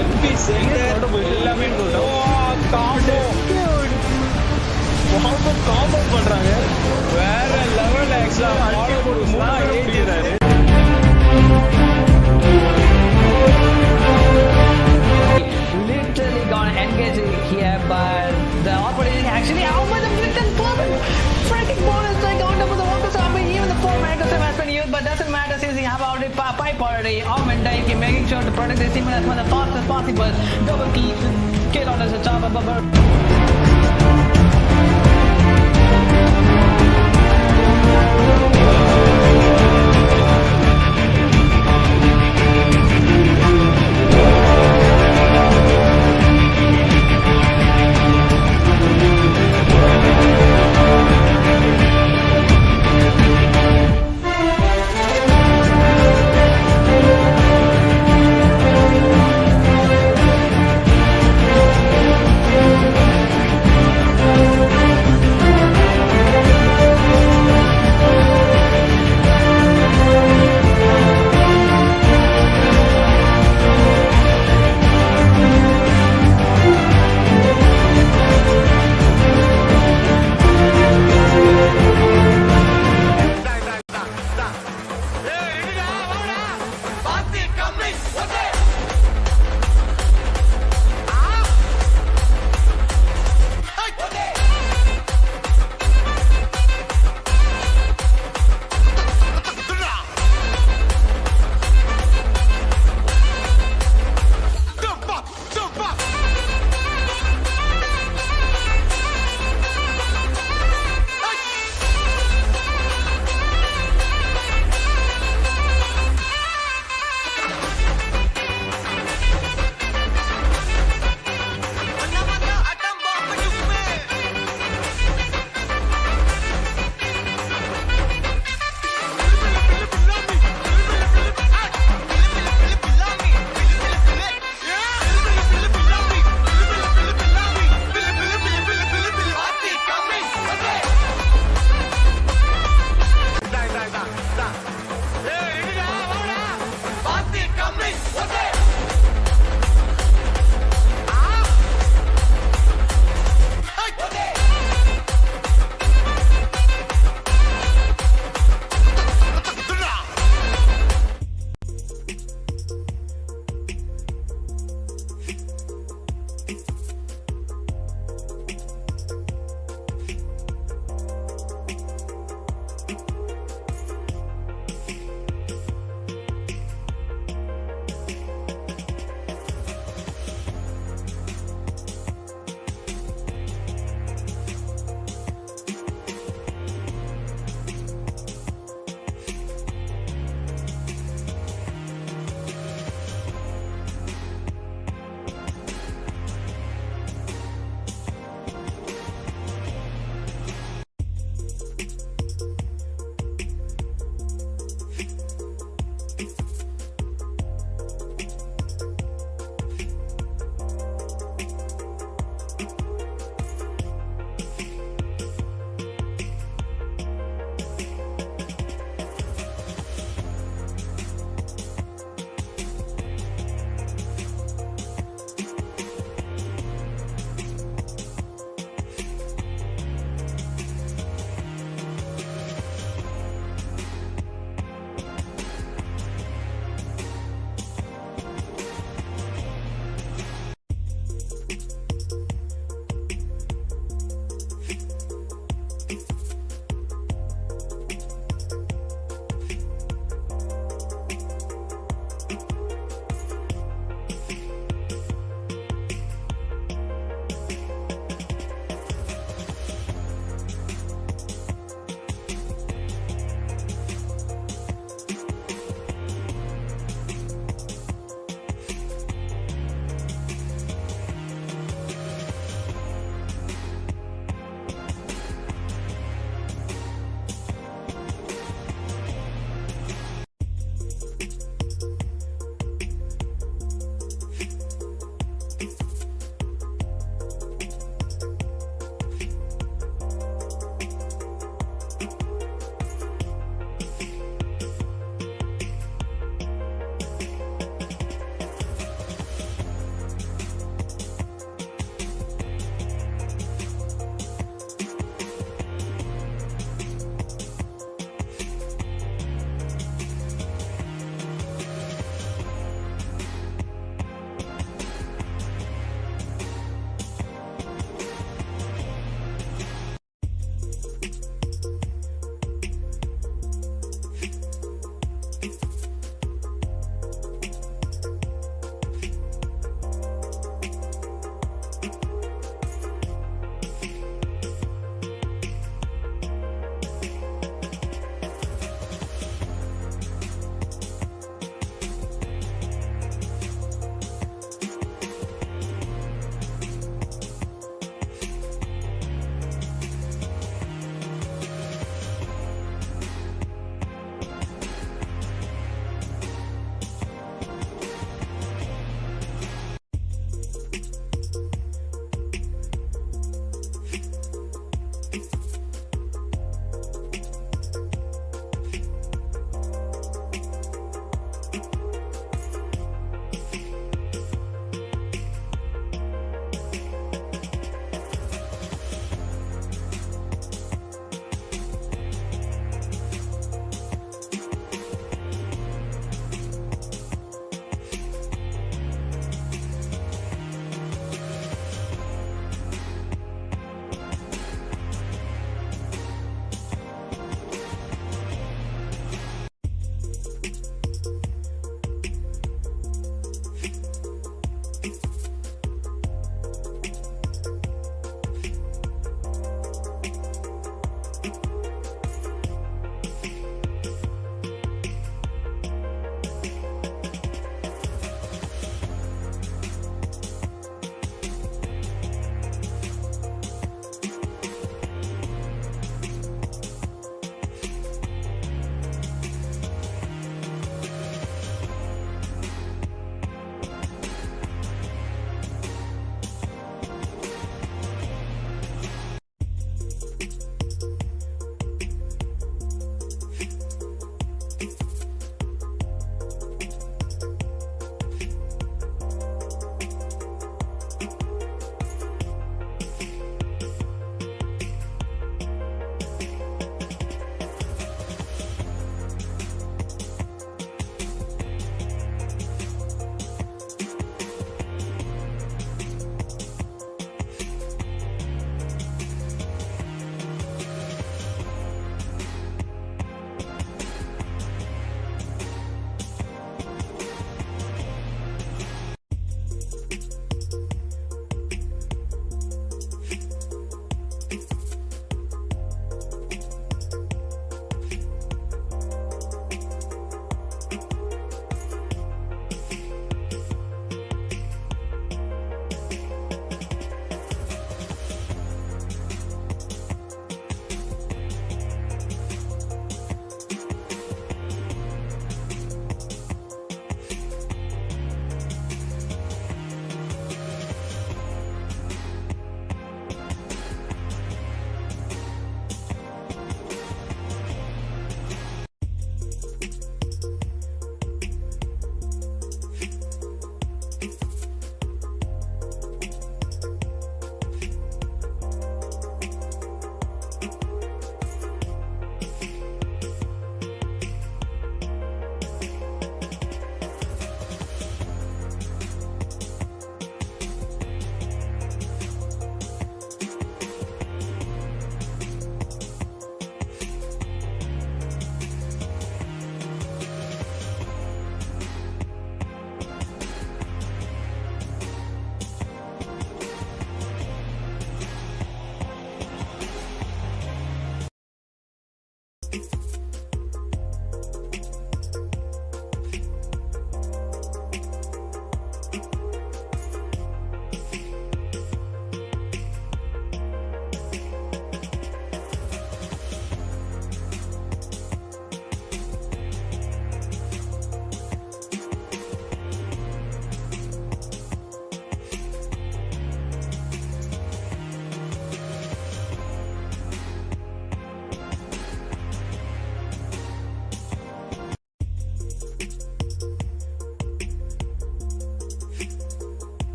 MP centre எல்லாமே combo combo பண்றாங்க வேற லெவல்ல எக்ஸ்ட்ரா ஃபாலோ பண்ணுமா ஏத்திறாரு. Literally gonna engage here, but the opportunity actually out by the Britain Club. Freaking bonus like on top of the water, so I mean even the 4 minutes has been used, but doesn't matter since he have already pipe already. Dive making sure to protect the team as much as fast as possible. Double kill on as a job above.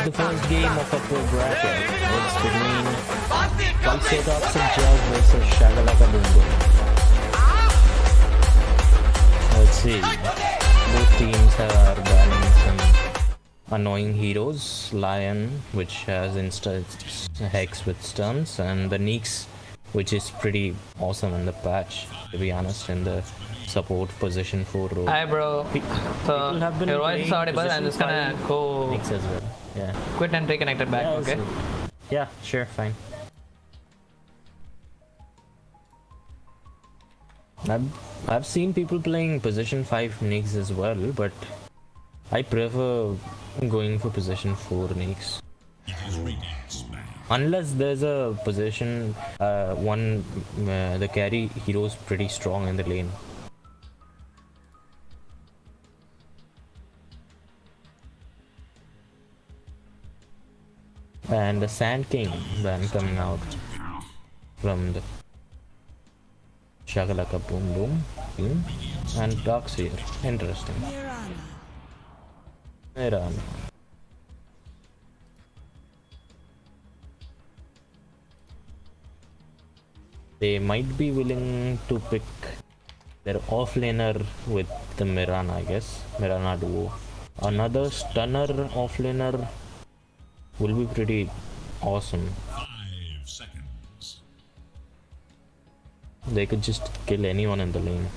The first game of a pro bracket is between Toxic Jazz versus Shaka Laka. Let's see. Both teams are battling some annoying heroes. Lion, which has insta Hex with stuns, and the Neeks, which is pretty awesome in the patch, to be honest, in the support position 4 role. Hi bro. So your voice is audible. I'm just gonna go Neeks as well. Yeah. quit and reconnect it back, Yeah, okay? Yeah, sure, fine. I've seen people playing position 5 Neeks as well, but I prefer going for position 4 Neeks. Unless there's a position the carry hero is pretty strong in the lane. And the Sand King ban coming out from the Shaka Laka Boom Boom team, and Docs here. Interesting. Mirana. They might be willing to pick their offlaner with the Mirana, I guess. Mirana duo. Another stunner offlaner will be pretty awesome. 5 seconds. They could just kill anyone in the lane.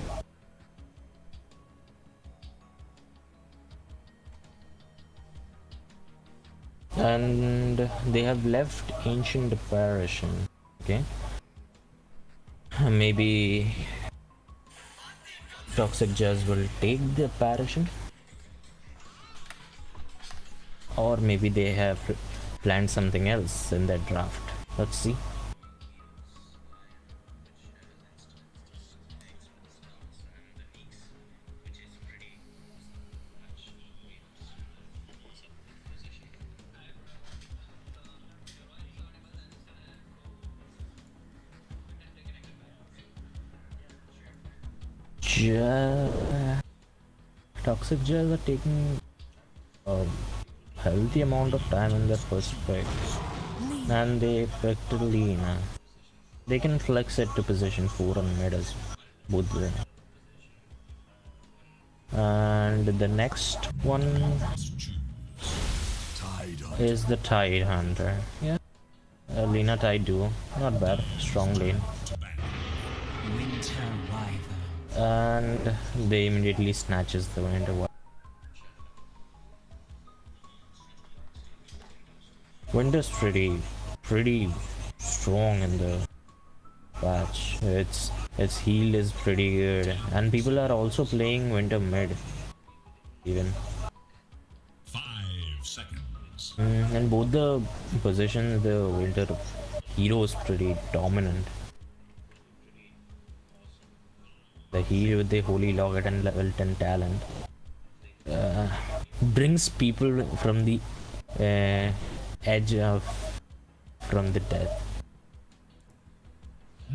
And they have left Ancient Apparition. Okay. Maybe Toxic Jazz will take the Apparition. Or maybe they have planned something else in that draft. Let's see. Toxic Jazz are taking a healthy amount of time in their first pick, and they picked Lina. They can flex it to position 4 on mid as both way. And the next one is the Tide Hunter. Yeah, Lina Tide duo, not bad, strong lane. And they immediately snatches the Winter. Winter's pretty strong in the patch. Its heal is pretty good, and people are also playing Winter mid even. 5 seconds. And both the positions, the Winter hero is pretty dominant. The heal with the Holy Locket and level 10 talent brings people from the edge of from the death.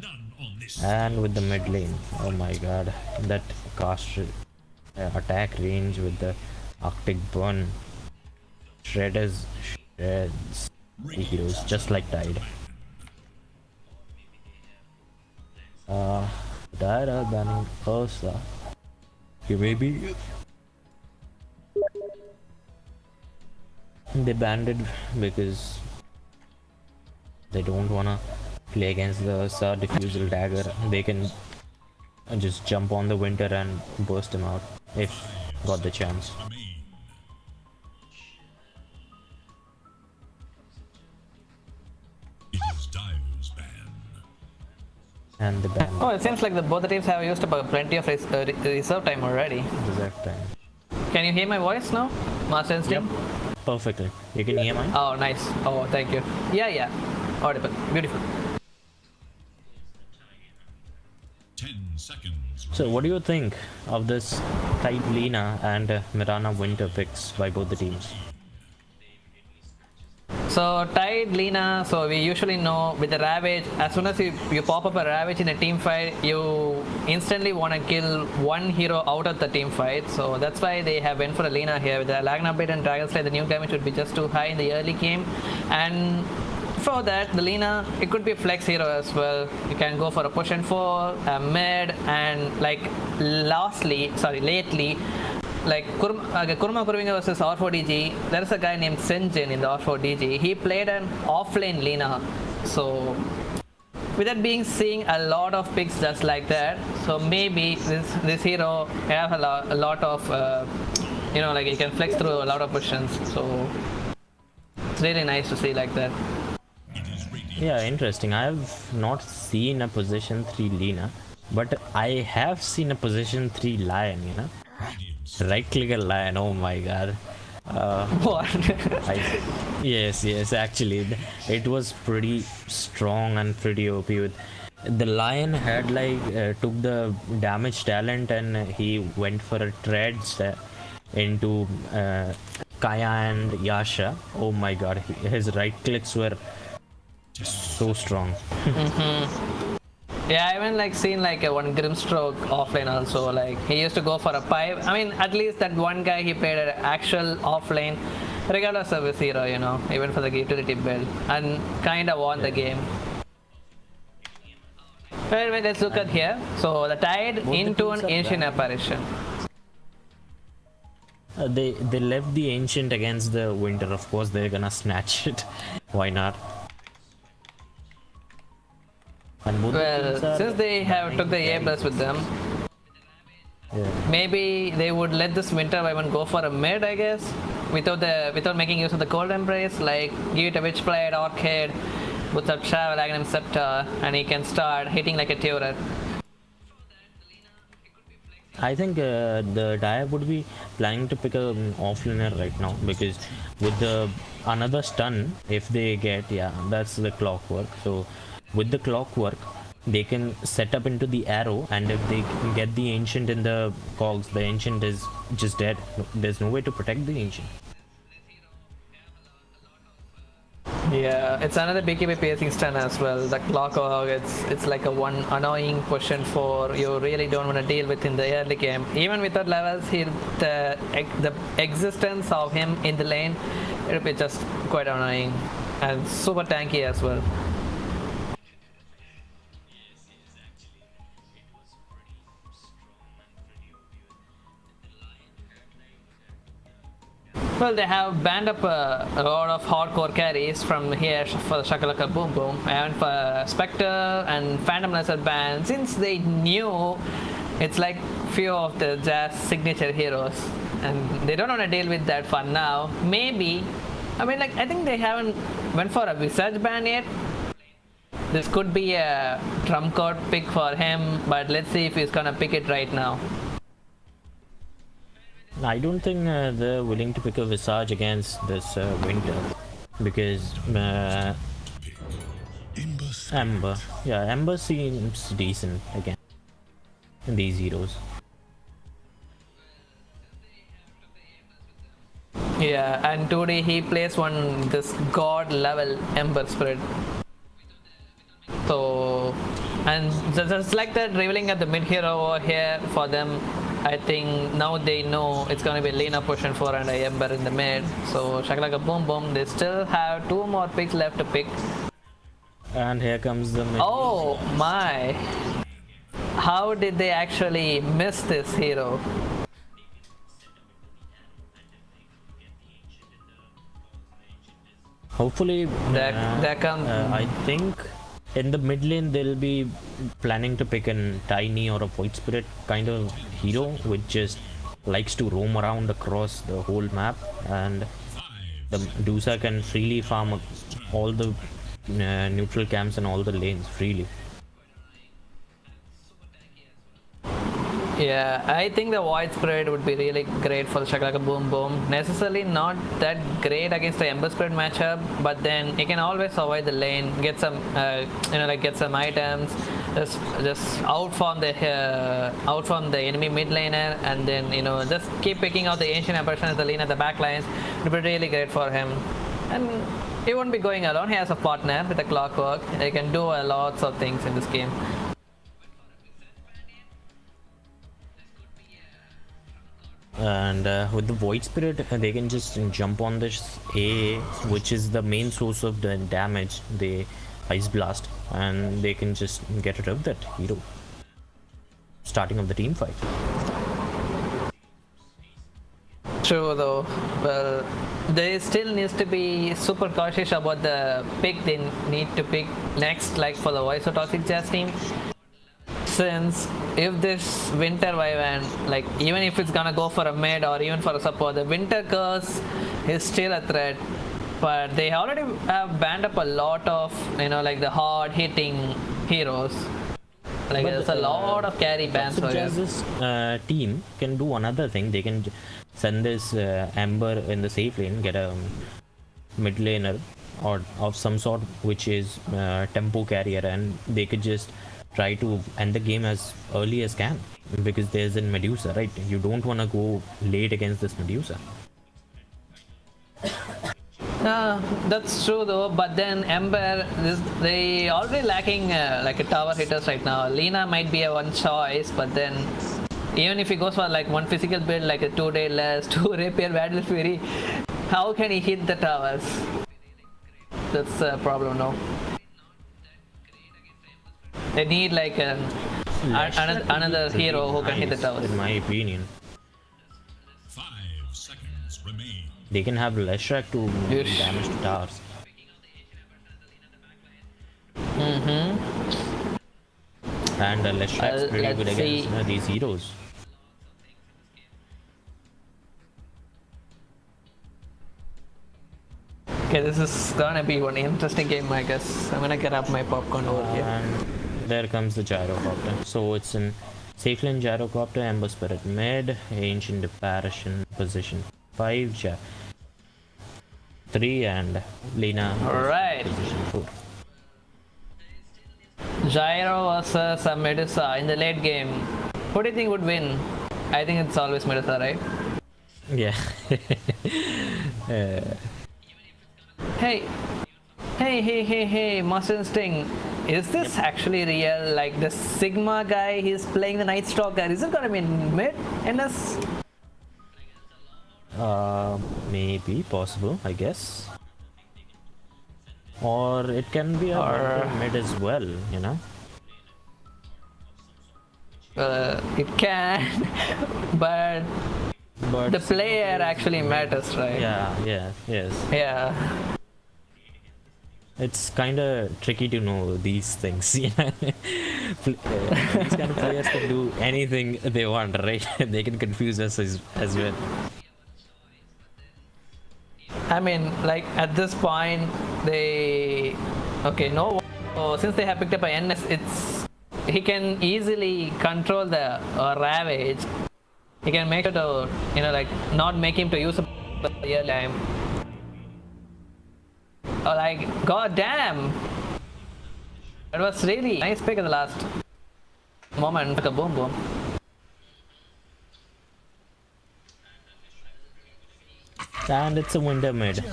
None on this. And with the mid lane, oh my god, that cast attack range with the Arctic Burn shreds the heroes just like Tide. Tide are banning Ursa. Okay, maybe they banned it because they don't wanna play against the Ursa Diffusal Dagger. They can just jump on the Winter and burst him out if got the chance. It is Dire's ban. And the ban. Oh, it seems like both the teams have used up plenty of reserve time already. Exact time. Can you hear my voice now, Master Instinct? Yep. Perfectly. You can hear mine? Oh, nice. Oh, thank you. Yeah. Audible. Beautiful. 10 seconds. So what do you think of this Tide Lina and Mirana Winter picks by both the teams? So Tide Lina, so we usually know with the Ravage, as soon as you pop up a Ravage in a team fight, you instantly want to kill one hero out of the team fight. So that's why they have went for a Lina here. With the Lagna Blade and Dragon Slayer, the new damage would be just too high in the early game. And for that, the Lina, it could be a flex hero as well. You can go for a push and fall, a mid, and like lately, like Kurma Kurvinga versus R4DG, there is a guy named Senjin in the R4DG. He played an offlane Lina. So with that being seeing a lot of picks just like that, so maybe this hero have a lot of like you can flex through a lot of positions. So it's really nice to see like that. Yeah, interesting. I have not seen a position 3 Lina, but I have seen a position 3 Lion, Right click a Lion, oh my god. What? Yes, actually, it was pretty strong and pretty OP. With the Lion had took the damage talent and he went for a treads into Kaya and Yasha. Oh my god, his right clicks were so strong. Yeah, I even seen a one Grimstroke offlane also. He used to go for a pipe. I mean, at least that one guy he played an actual offlane, regardless of his hero, even for the utility build, and kinda won the game. Well, let's look at here. So the Tide into an Ancient Apparition. They left the Ancient against the Winter. Of course, they're gonna snatch it. Why not? Well, since they have took the A+ with them, maybe they would let this Winter Wyvern go for a mid, I guess, without making use of the Cold Embrace, give it a Witchblade, Orchid, with a Travel, Aghanim Scepter, and he can start hitting like a turret. I think the Dia would be planning to pick an offlaner right now, because with the another stun, if they get, that's the clockwork. So with the clockwork, they can set up into the arrow, and if they can get the Ancient in the cogs, the Ancient is just dead. There's no way to protect the Ancient. Yeah, it's another BKB piercing stun as well. The clockwork, it's like a one annoying question for you really don't want to deal with in the early game. Even without levels, the existence of him in the lane, it'll be just quite annoying and super tanky as well. Well, they have banned up a lot of hardcore carries from here for the Shaka Laka Boom Boom, and for Spectre and Phantom Lizard ban, since they knew it's like few of the Jazz signature heroes, and they don't want to deal with that for now. Maybe, I think they haven't went for a Visage ban yet. This could be a trump card pick for him, but let's see if he's gonna pick it right now. I don't think they're willing to pick a Visage against this Winter, because Ember. Yeah, Ember seems decent again in these heroes. Yeah, and today he plays this god level Ember Spirit. So, and just like that, revealing at the mid hero over here for them, I think now they know it's gonna be Lina pushing for and a Ember in the mid. So Shaka Laka Boom Boom, they still have 2 more picks left to pick. And here comes the mid. Oh my! How did they actually miss this hero? Hopefully, There comes. I think in the mid lane they'll be planning to pick a Tiny or a Void Spirit kind of hero, which just likes to roam around across the whole map, and the Dusa can freely farm all the neutral camps and all the lanes freely. Yeah, I think the Void Spirit would be really great for the Shaka Laka Boom Boom. Necessarily not that great against the Ember Spirit matchup, but then you can always avoid the lane, get some, get some items, just outfarm the enemy mid laner, and then just keep picking out the Ancient Apparition as the lane at the back lines. It would be really great for him. And he won't be going alone. He has a partner with a clockwork. They can do lots of things in this game. And with the Void Spirit, they can just jump on this A, which is the main source of the damage, the Ice Blast, and they can just get rid of that hero. Starting of the team fight. True though. Well, they still needs to be super cautious about the pick they need to pick next, like for the Voice of Toxic Jazz team. Since if this Winter Wyvern, like even if it's gonna go for a mid or even for a support, the Winter Curse is still a threat. But they already have banned up a lot of, you know, like the hard hitting heroes. Like but there's a lot of carry bans for Jazz's team can do another thing. They can send this Ember in the safe lane, get a mid laner or of some sort, which is tempo carrier, and they could just try to end the game as early as can, because there's a Medusa, right? You don't want to go late against this Medusa. That's true though, but then Ember, they already lacking like a tower hitters right now. Lina might be a one choice, but then even if he goes for like one physical build, like a 2-day less, 2 rapier battle fury, how can he hit the towers? That's a problem now. They need like another hero who can hit the towers. In my opinion. 5 seconds remain. They can have Leshrac to damage the towers. And Leshrac's pretty good against these heroes. Okay, this is gonna be one interesting game, I guess. I'm gonna get up my popcorn over here. And there comes the Gyrocopter. So it's in safe lane Gyrocopter, Ember Spirit mid, Ancient Apparition position 5, 3, and Lina position 4. Gyro versus Medusa in the late game. Who do you think would win? I think it's always Medusa, right? Yeah. Hey, Master Instinct. Is this actually real? Like the Sigma guy, he's playing the Night Stalker. Is it gonna be mid? NS? Maybe, possible, I guess. Or it can be a mid as well, you know? It can, but the player actually matters, right? Yes. Yeah. It's kind of tricky to know these things. These kind of players can do anything they want, right? They can confuse us as well. I mean, like at this point, since they have picked up a NS, he can easily control the Ravage. He can make sure to, like not make him to use a real time. God damn! It was really nice pick at the last moment. Like a boom. And it's a winter mid.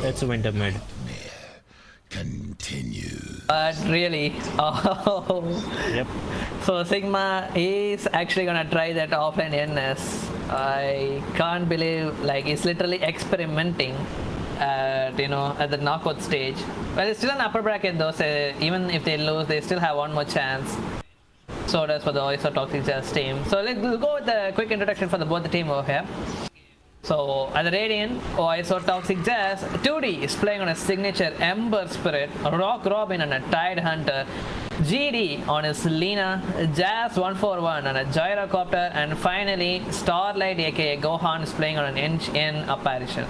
It's a winter mid. Continue. But really, Yep. So Sigma is actually gonna try that offline NS. I can't believe, like, he's literally experimenting at the knockout stage. Well, it's still an upper bracket though, so even if they lose, they still have one more chance. So does for the Voice of Toxic Jazz team. So we'll go with the quick introduction for both the team over here. So at the Radiant, Voice of Toxic Jazz, 2D is playing on a signature Ember Spirit, Rock Robin on a Tide Hunter, GD on his Lina, Jazz 141 on a Gyrocopter, and finally Starlight aka Gohan is playing on an N Apparition.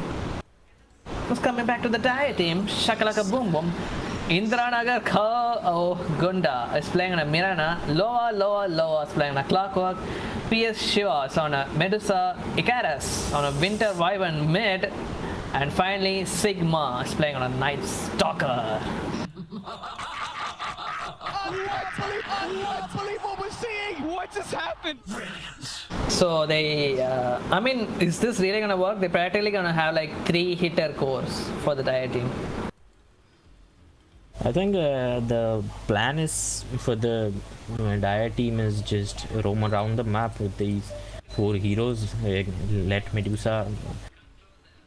Who's coming back to the Dire team? Shaka Laka Boom Boom. Indranagar Gunda is playing on a Mirana, Loa is playing on a Clockwork, PS Shiva is on a Medusa, Icarus on a Winter Wyvern mid, and finally Sigma is playing on a Night Stalker. Unbelievable we're seeing! What just happened? So they, I mean, is this really gonna work? They're practically gonna have like 3 hitter cores for the Dire team. I think the plan is for the Dire team is just roam around the map with these 4 heroes, let Medusa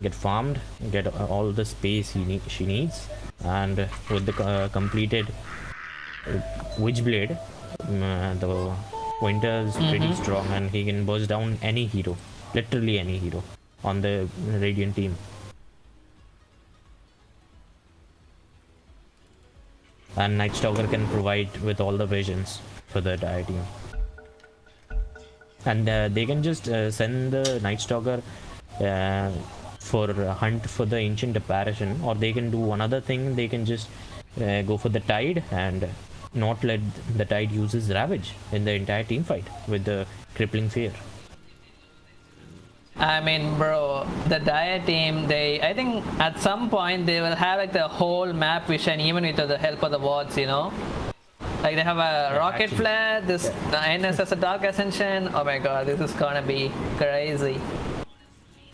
get farmed, get all the space she needs, and with the completed Witchblade, the Winter is pretty strong and he can burst down any hero, literally any hero on the Radiant team. And Night Stalker can provide with all the visions for the Dire team. And they can just send the Night Stalker for a hunt for the Ancient Apparition, or they can do one other thing. They can just go for the Tide and not let the Tide use his Ravage in the entire team fight with the Crippling Fear. I mean, bro, the Dire team, I think at some point they will have like the whole map vision even with the help of the wards, you know? Like they have a rocket flare, this NS as a Dark Ascension. Oh my god, this is gonna be crazy.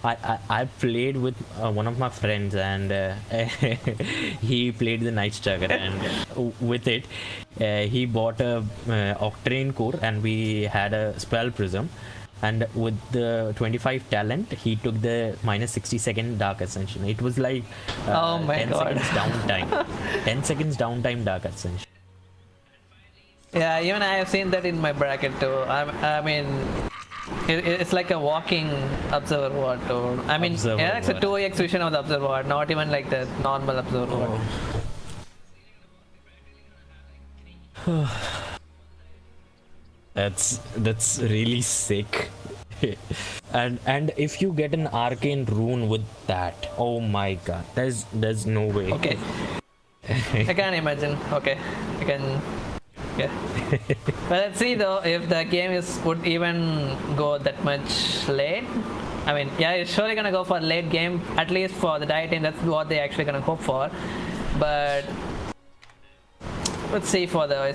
I played with one of my friends and he played the Night Stalker and with it he bought a Octane core and we had a Spell Prism, and with the 25 talent he took the minus 60-second Dark Ascension. It was like oh my 10 god. seconds downtime. 10 seconds downtime Dark Ascension. Yeah, even I have seen that in my bracket too. I mean, it's like a walking Observer Ward too. I mean, it's a 2x vision of the Observer Ward, not even like the normal Observer Ward. That's really sick. and if you get an arcane rune with that, oh my god, there's no way. Okay. I can't imagine. Okay, I can. Yeah. But let's see though if the game would even go that much late. I mean, yeah, it's surely gonna go for a late game, at least for the Dire team. That's what they actually gonna hope for. But let's see for the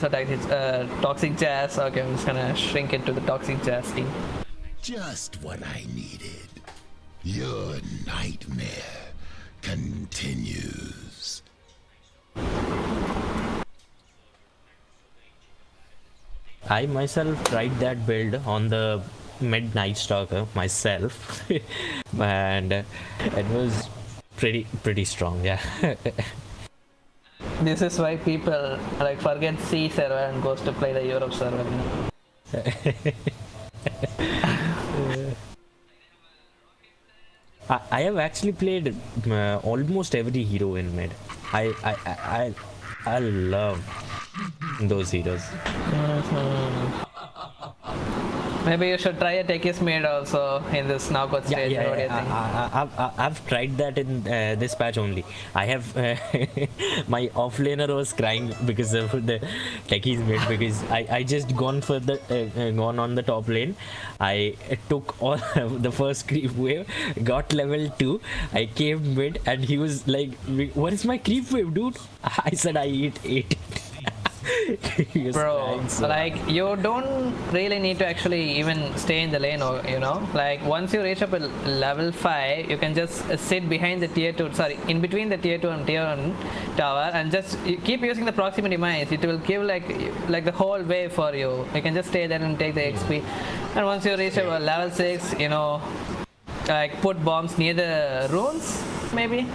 Toxic Jazz. Okay, I'm just gonna shrink it to the Toxic Jazz team. Just what I needed. Your nightmare continues. I myself tried that build on the mid Night Stalker myself and it was pretty strong, yeah. This is why people like forget C server and goes to play the Europe server. I have actually played almost every hero in mid. I love those heroes. Maybe you should try a Tekis mid also in this knockout stage. Yeah, what do you think? I've tried that in this patch only. I have my offlaner was crying because of the techies mid, because I just gone on the top lane. I took all the first creep wave, got level 2. I came mid and he was like, "What is my creep wave, dude?" I said, "I ate 8." Bro, like you don't really need to actually even stay in the lane, or you know, like once you reach up a level 5, you can just sit behind the tier 2, in between the tier 2 and tier 1 tower, and just keep using the proximity mines. It will give like the whole wave for you. You can just stay there and take the XP, and once you reach a level 6, you know, like put bombs near the runes maybe,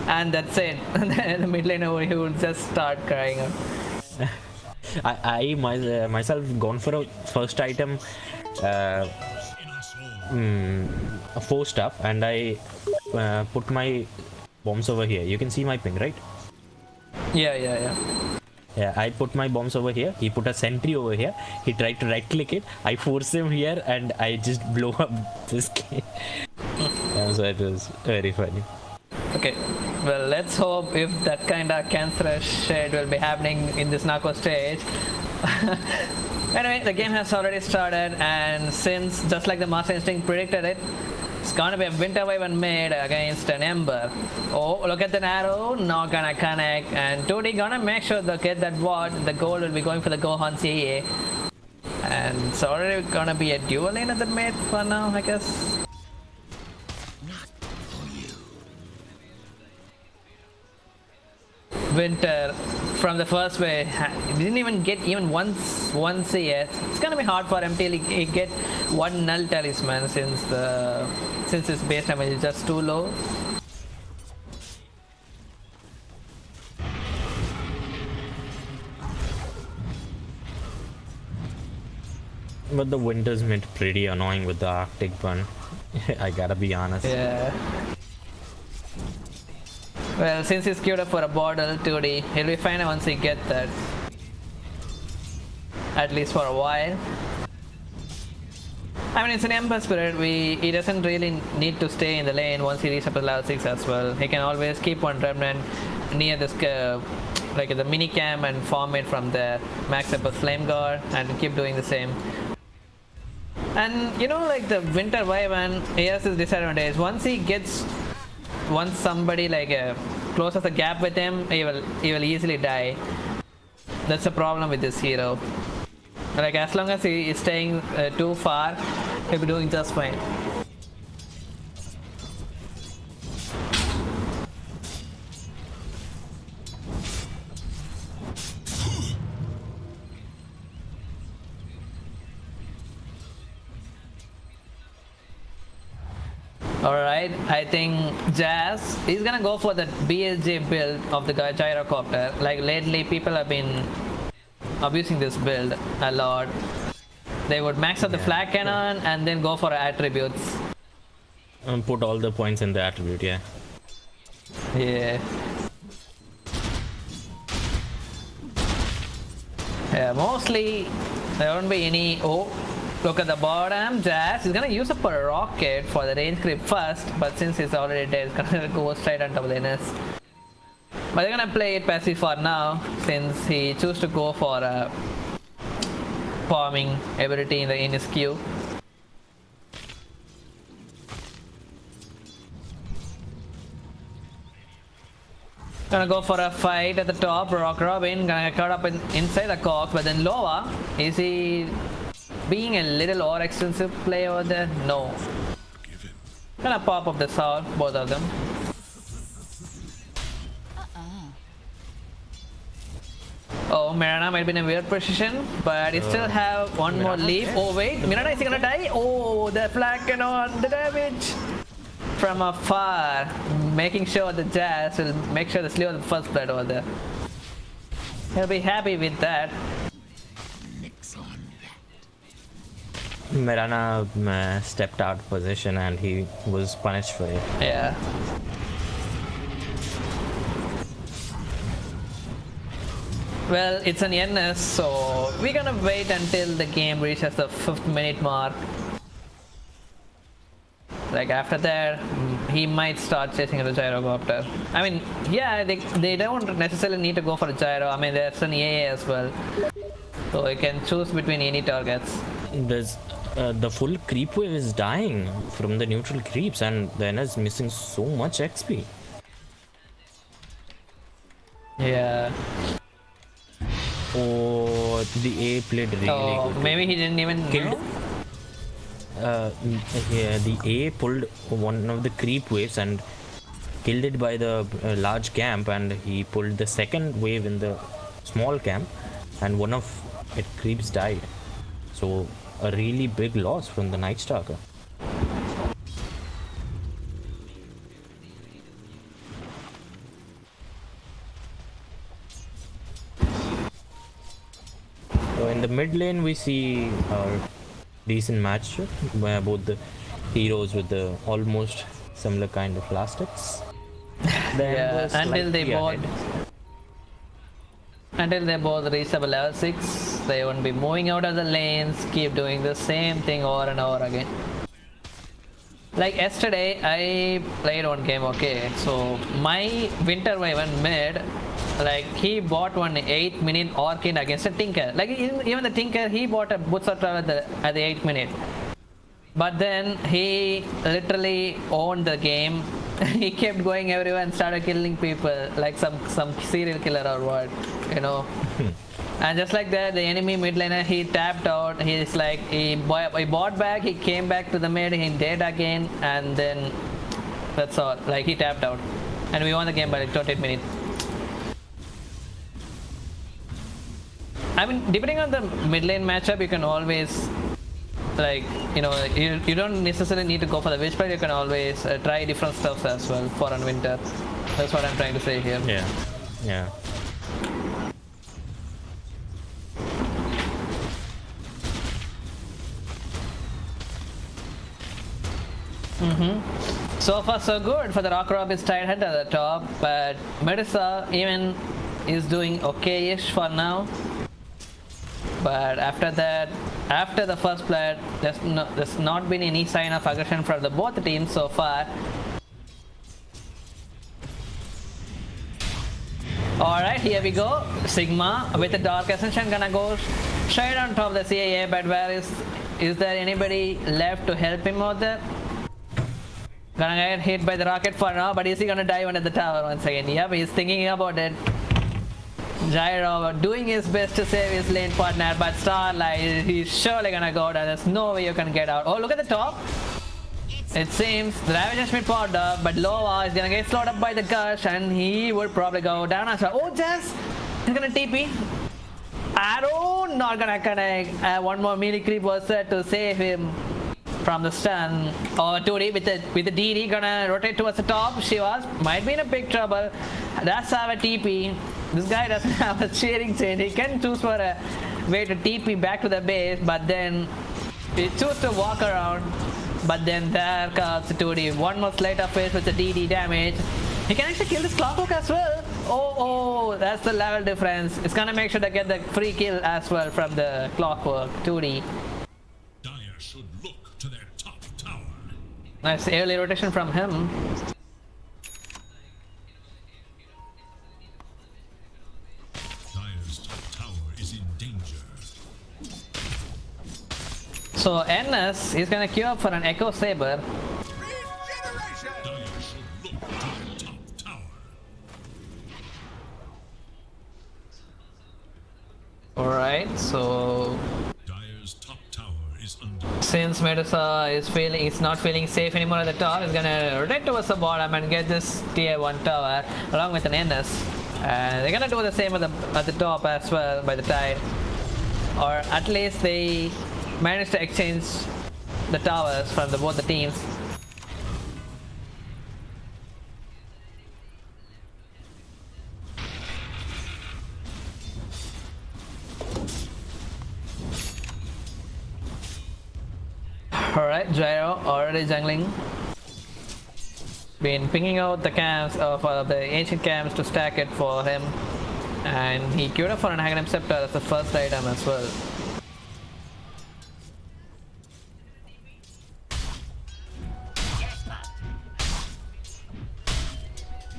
and that's it. And then the mid lane over here will just start crying out. I myself gone for a first item 4 stuff, and I put my bombs over here. You can see my ping, right? Yeah, I put my bombs over here. He put a sentry over here. He tried to right click it. I force him here and I just blow up this game. So it was very funny. Okay, well, let's hope if that kind of cancerous shade will be happening in this narco stage. Anyway, the game has already started, and since just like the Master Instinct predicted it, It's gonna be a winter wave and mid against an Ember. Oh, look at the arrow, not gonna connect. And 2D gonna make sure to get that ward. The gold will be going for the Gohan CA. And it's already gonna be a dual lane at the mid for now, I guess. Winter from the first wave didn't even get even one CS. It's gonna be hard for him till he get one null talisman since his base damage is just too low. But the winter's mid pretty annoying with the Arctic one. I gotta be honest. Yeah. Well, since he's queued up for a bottle 2D, he'll be fine once he gets that. At least for a while. I mean, it's an Ember Spirit. He doesn't really need to stay in the lane once he reaches up to level 6 as well. He can always keep one Remnant near this like the mini cam and farm it from there. Max up a Flame Guard and keep doing the same. And you know, like the Winter Wyvern, he has this disadvantage. Once somebody like closes a gap with him, he will easily die. That's the problem with this hero. Like as long as he is staying too far, he'll be doing just fine. Alright, I think Jazz is gonna go for the BSJ build of the gyrocopter. Like lately people have been abusing this build a lot. They would max out the flag cannon and then go for attributes. And put all the points in the attribute, yeah. Yeah. Yeah, mostly there won't be any. Oh, look at the bottom. Jazz is gonna use up a rocket for the range creep first, but since it's already dead, it's gonna go straight on top of the NS. But they're gonna play it passive for now, since he chose to go for a farming ability in his queue. Gonna go for a fight at the top. Rock Robin gonna get caught up inside the cock, but then Loa, is he being a little overextensive play over there? No. Gonna pop up the south, both of them. Oh, Mirana might be in a weird position, but he still have one more leaf. Oh wait, Mirana is he gonna die? Oh, the flag cannon, the damage! From afar, making sure the Jazz will make sure the slew of the first blood over there. He'll be happy with that. Mirana stepped out of position and he was punished for it. Yeah. Well, it's an NS, so we're gonna wait until the game reaches the 5th minute mark. Like after that, he might start chasing the gyrocopter. I mean, yeah, they don't necessarily need to go for a gyro. I mean, there's an AA as well, so you can choose between any targets. There's the full creep wave is dying from the neutral creeps, and the NS is missing so much XP. Yeah. Oh, the A played really good. Maybe he didn't even killed. Yeah, the A pulled one of the creep waves and killed it by the large camp, and he pulled the second wave in the small camp, and one of it creeps died. So a really big loss from the Night Stalker. So in the mid lane we see a decent match where both the heroes with the almost similar kind of last hits. Yeah, until they both reach up level 6, they won't be moving out of the lanes, keep doing the same thing over and over again. Like yesterday, I played one game, okay, so my Winter Wyvern mid, like he bought one 8-minute Orchid against a Tinker. Like even the Tinker, he bought a Boots of Travel at the 8th minute. But then he literally owned the game. He kept going everywhere and started killing people like some serial killer or what, you know. And just like that, the enemy mid laner, he tapped out. He's like, he bought back, he came back to the mid, he dead again, and then that's all. Like, he tapped out. And we won the game by like 28 minutes. I mean, depending on the mid lane matchup, you can always, like, you know, you don't necessarily need to go for the witch, but you can always try different stuff as well for on winter. That's what I'm trying to say here. Yeah. Yeah. So far so good for the Rock Rob is tied head at the top, but Medusa even is doing okay-ish for now. But after that, after the first blood, there's not been any sign of aggression from both teams so far. Alright, here we go. Sigma with the Dark Ascension gonna go straight on top of the CAA, but where is there anybody left to help him out there? Gonna get hit by the rocket for now, but is he gonna dive under the tower once again? Yep, he's thinking about it. Gyro doing his best to save his lane partner, but Starlight, he's surely gonna go down. There's no way you can get out. Oh, look at the top. It seems the damage has been powered up, but Loa is gonna get slowed up by the Gush, and he would probably go down as well. Oh, Jazz! He's gonna TP. Arrow not gonna connect. One more melee creep was there to save him from the stun. Or 2D with the DD gonna rotate towards the top. Shivas might be in a big trouble. Does have a TP. This guy doesn't have a cheering chain. He can choose for a way to TP back to the base, but then he chooses to walk around. But then there comes the 2D. One more sleight of face with the DD damage. He can actually kill this Clockwork as well. Oh, that's the level difference. It's gonna make sure to get the free kill as well from the Clockwork 2D. Dire should look to their top tower. Nice early rotation from him. Dire's top tower is in danger. So NS is gonna queue up for an Echo Saber. Dire should look to their top tower. Alright, so Dire's top tower is under. since Medusa is not feeling safe anymore at the top, he's gonna rotate towards the bottom and get this tier 1 tower along with an NS. And they're gonna do the same at the top as well by the tide. Or at least they managed to exchange the towers from both the teams. Alright, Gyro already jungling. Been picking out the camps of the ancient camps to stack it for him. And he queued up for an Aghanim Scepter as the first item as well.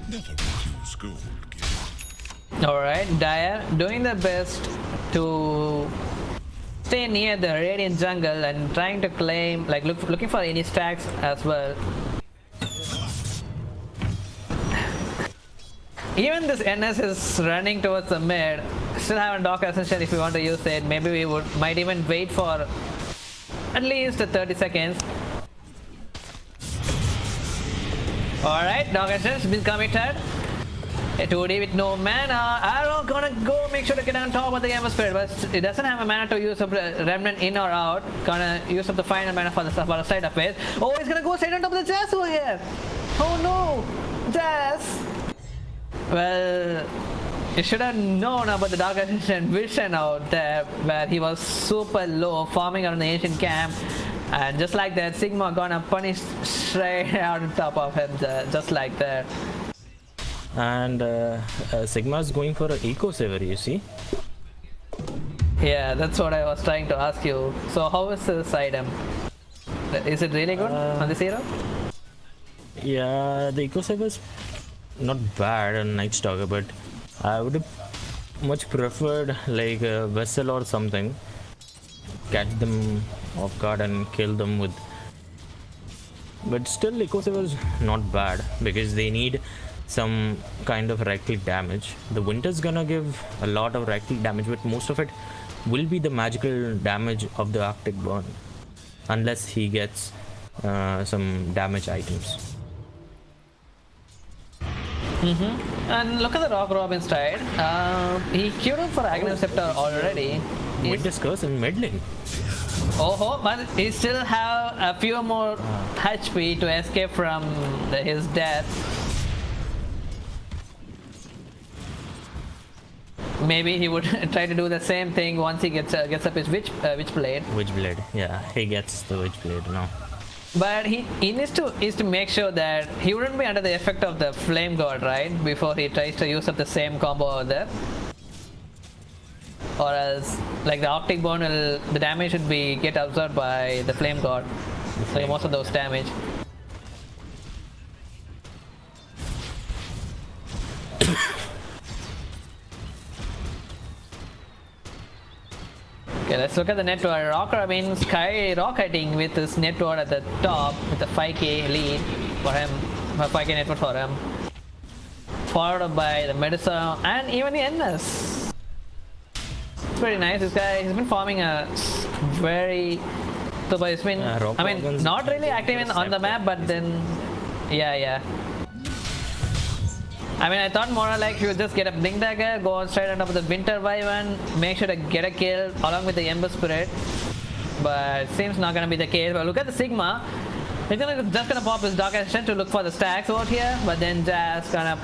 Never refuse gold, kid. Alright, Dire doing their best to stay near the Radiant jungle and trying to claim, like looking for any stacks as well. Even this NS is running towards the mid. Still have a Dark Ascension if we want to use it. Maybe we might even wait for at least 30 seconds. Alright, Dark Ascension been committed. A 2D with no mana. Arrow gonna go make sure to get on top of the Ember Spirit, but it doesn't have a mana to use up Remnant in or out. Gonna use up the final mana for the side of it. Oh, he's gonna go straight on top of the Jazz over here. Oh no, Jazz. Well, you should have known about the Dark Ascension vision out there, where he was super low, farming around the ancient camp. And just like that, Sigma gonna punish straight out on top of him, just like that. And Sigma is going for an Eco Saver, you see? Yeah, that's what I was trying to ask you. So how is this item? Is it really good on this hero? Yeah, the Eco Saver is not bad on Night Stalker, but I would have much preferred like a Vessel or something. Catch them off guard and kill them with But still, Ecosaver is not bad because they need some kind of right click damage. The Winter's gonna give a lot of right click damage, but most of it will be the magical damage of the Arctic Burn, unless he gets some damage items. And look at the Rock Robin side. He queued up for Aghanim Scepter already. Winter's Curse in mid lane. Oh, but he still have a few more HP to escape from his death. Maybe he would try to do the same thing once he gets up his Witch Blade. Witch Blade, yeah, he gets the Witch Blade now. But he needs to make sure that he wouldn't be under the effect of the Flame God, right? Before he tries to use up the same combo over there. Or else, like the Arctic Bone, the damage should get absorbed by the Flame God. Like most of those damage. Okay, let's look at the net ward. Rock Robin skyrocketing with his net ward at the top with a 5k lead for him, a 5k net ward for him. Followed by the Medusa and even the Endless. It's pretty nice. This guy, he's been farming a very. So, but it's been. I mean, not really active on the map, but then, yeah. I mean, I thought more like he would just get a Blink Dagger, go straight on top of the Winter Wyvern, make sure to get a kill along with the Ember Spirit. But it seems not gonna be the case. But look at the Sigma. He's just gonna pop his Dark Ascension to look for the stacks out here. But then Jazz gonna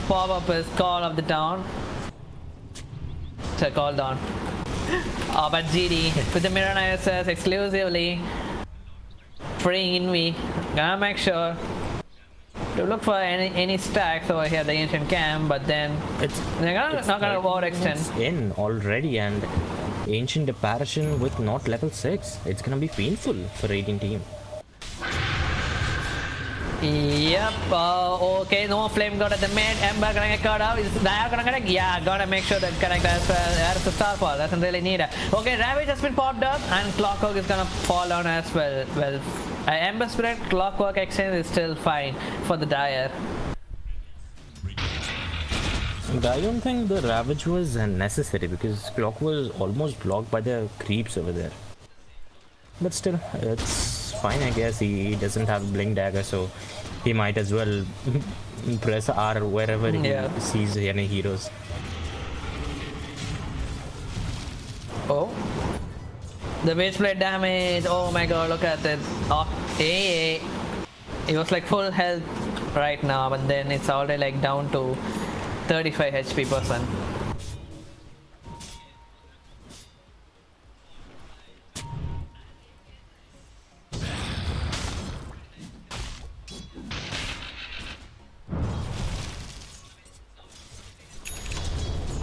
pop up his Call of the Dawn. To call down. Oh, but GD with the Mirror Nisus exclusively. Freeing Invi. Gonna make sure to look for any stacks over here, the Ancient Camp, but then they're not gonna overextend. In already, and Ancient Apparition with not level 6. It's gonna be painful for 18 team. Yep, okay, no Flame God at the mid. Ember gonna get caught out. Is Naya gonna connect? Yeah, gotta make sure that connect as the Starfall. Doesn't really need it. Okay, Ravage has been popped up, and Clockwork is gonna fall down as well. Well, Ember Spirit, Clockwork Exchange is still fine for the Dire. I don't think the Ravage was necessary because Clock was almost blocked by the creeps over there. But still, it's fine, I guess. He doesn't have Blink Dagger, so he might as well press R wherever he sees any heroes. Oh, the Witch Blade damage. Oh my god, look at it. Oh, it was like full health right now, but then it's already like down to 35 HP %.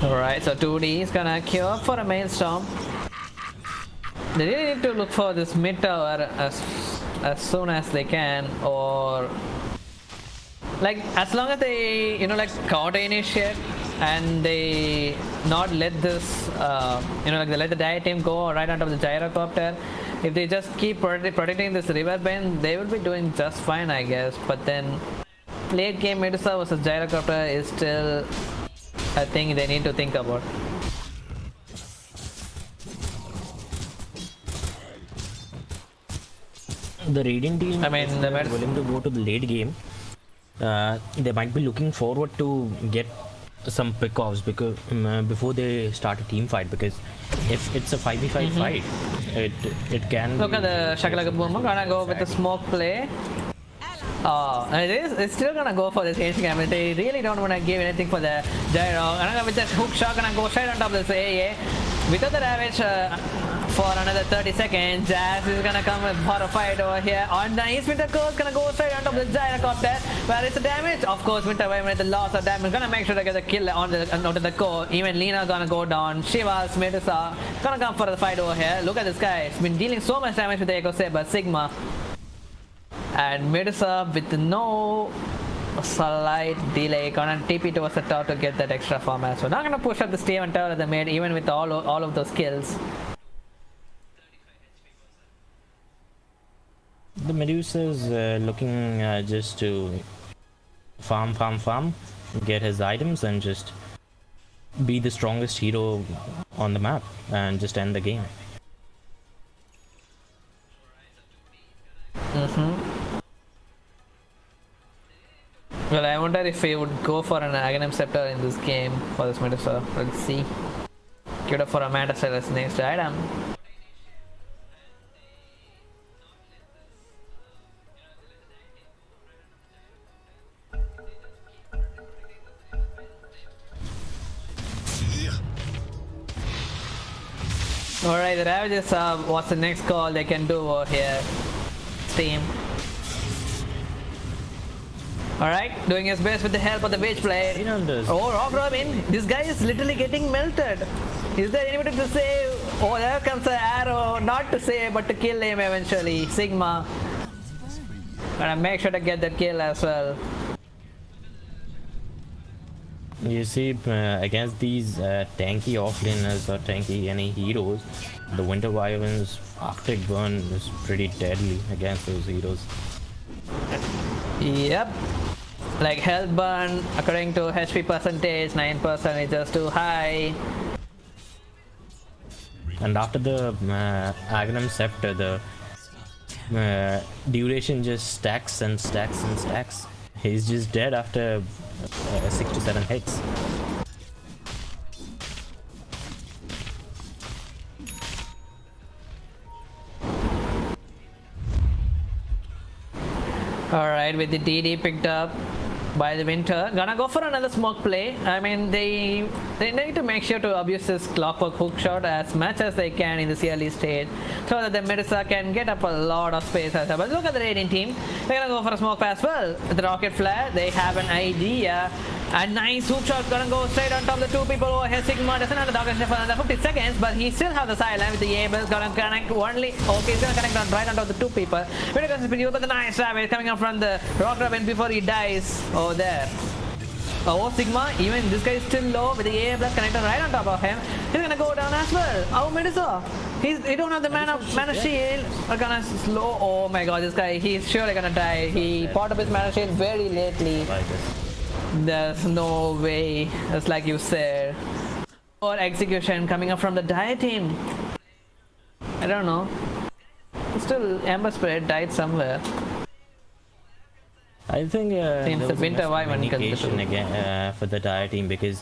Alright, so 2D is gonna queue up for a Maelstrom. They really need to look for this mid tower as soon as they can, or like as long as they like counter initiate and they not let this like they let the Dire team go right on top of the Gyrocopter. If they just keep protecting this river bend, they will be doing just fine, I guess. But then late game Medusa versus Gyrocopter is still a thing they need to think about. The Radiant team, I mean, if they're willing to go to the late game, they might be looking forward to get some pick-offs because before they start a team fight, because if it's a 5v5 fight, it can look at the Shaka Boom. Gonna go with the smoke play. Oh, it's still gonna go for this Ancient Camp. They really don't wanna give anything for the Gyro. And with that hook shot, gonna go straight on top of this AA. Without the Ravage for another 30 seconds, Jazz is gonna come for a fight over here. On the East Winter Curse, gonna go straight on top of the Gyrocopter. Where is the damage? Of course, Winter Wyvern with the loss of damage. Gonna make sure to get the kill onto the core. Even Lina gonna go down. Shiva's Medusa gonna come for the fight over here. Look at this guy. He's been dealing so much damage with the Echo Saber. Sigma. And Medusa with no slight delay gonna TP towards the top to get that extra farm as well. Not gonna push up the Steven tower at the mid even with all of those kills. The Medusa's looking just to farm, get his items and just be the strongest hero on the map and just end the game. Well, I wonder if he would go for an Aghanim Scepter in this game for this Medusa. Let's see. Queued up for a Manta Stylus next item. Alright, the Ravages what's the next call they can do over here? Steam. Alright, doing his best with the help of the Witch Blade. Oh, Rock Robin, this guy is literally getting melted. Is there anybody to save? Oh, there comes the arrow, not to save but to kill him eventually. Sigma. Gonna make sure to get that kill as well. You see, against these tanky offlaners or tanky any heroes, the Winter Wyvern's Arctic Burn is pretty deadly against those heroes. Yep. Like health burn, according to HP percentage, 9% is just too high. And after the Aghanim Scepter, the duration just stacks and stacks and stacks. He's just dead after 6 to 7 hits. Alright, with the DD picked up by the Winter, gonna go for another smoke play. I mean, they need to make sure to abuse this clockwork hook shot as much as they can in this early stage so that the Medusa can get up a lot of space as well. But look at the Radiant team, they're gonna go for a smoke as well. With the rocket flare, they have an idea. A nice hook shot gonna go straight on top of the two people over here. Sigma doesn't have the dog for another 50 seconds, but he still has the silent with the Able. Gonna connect only. Okay, he's gonna connect on right on top of the two people. But the nice damage coming up from the Rock Robin before he dies over there. Oh, Sigma, even this guy is still low with the A plus connected right on top of him. He's gonna go down as well. Oh, Medusa. He don't have the mana shield. Are gonna slow. Oh my god, this guy, he's surely gonna die. He popped up his mana shield very lately. There's no way, just like you said. Or execution coming up from the Dire team. I don't know. Still, Ember Spirit died somewhere. I think Seems there the was Winter a Wyvern miscommunication again for the Dire team because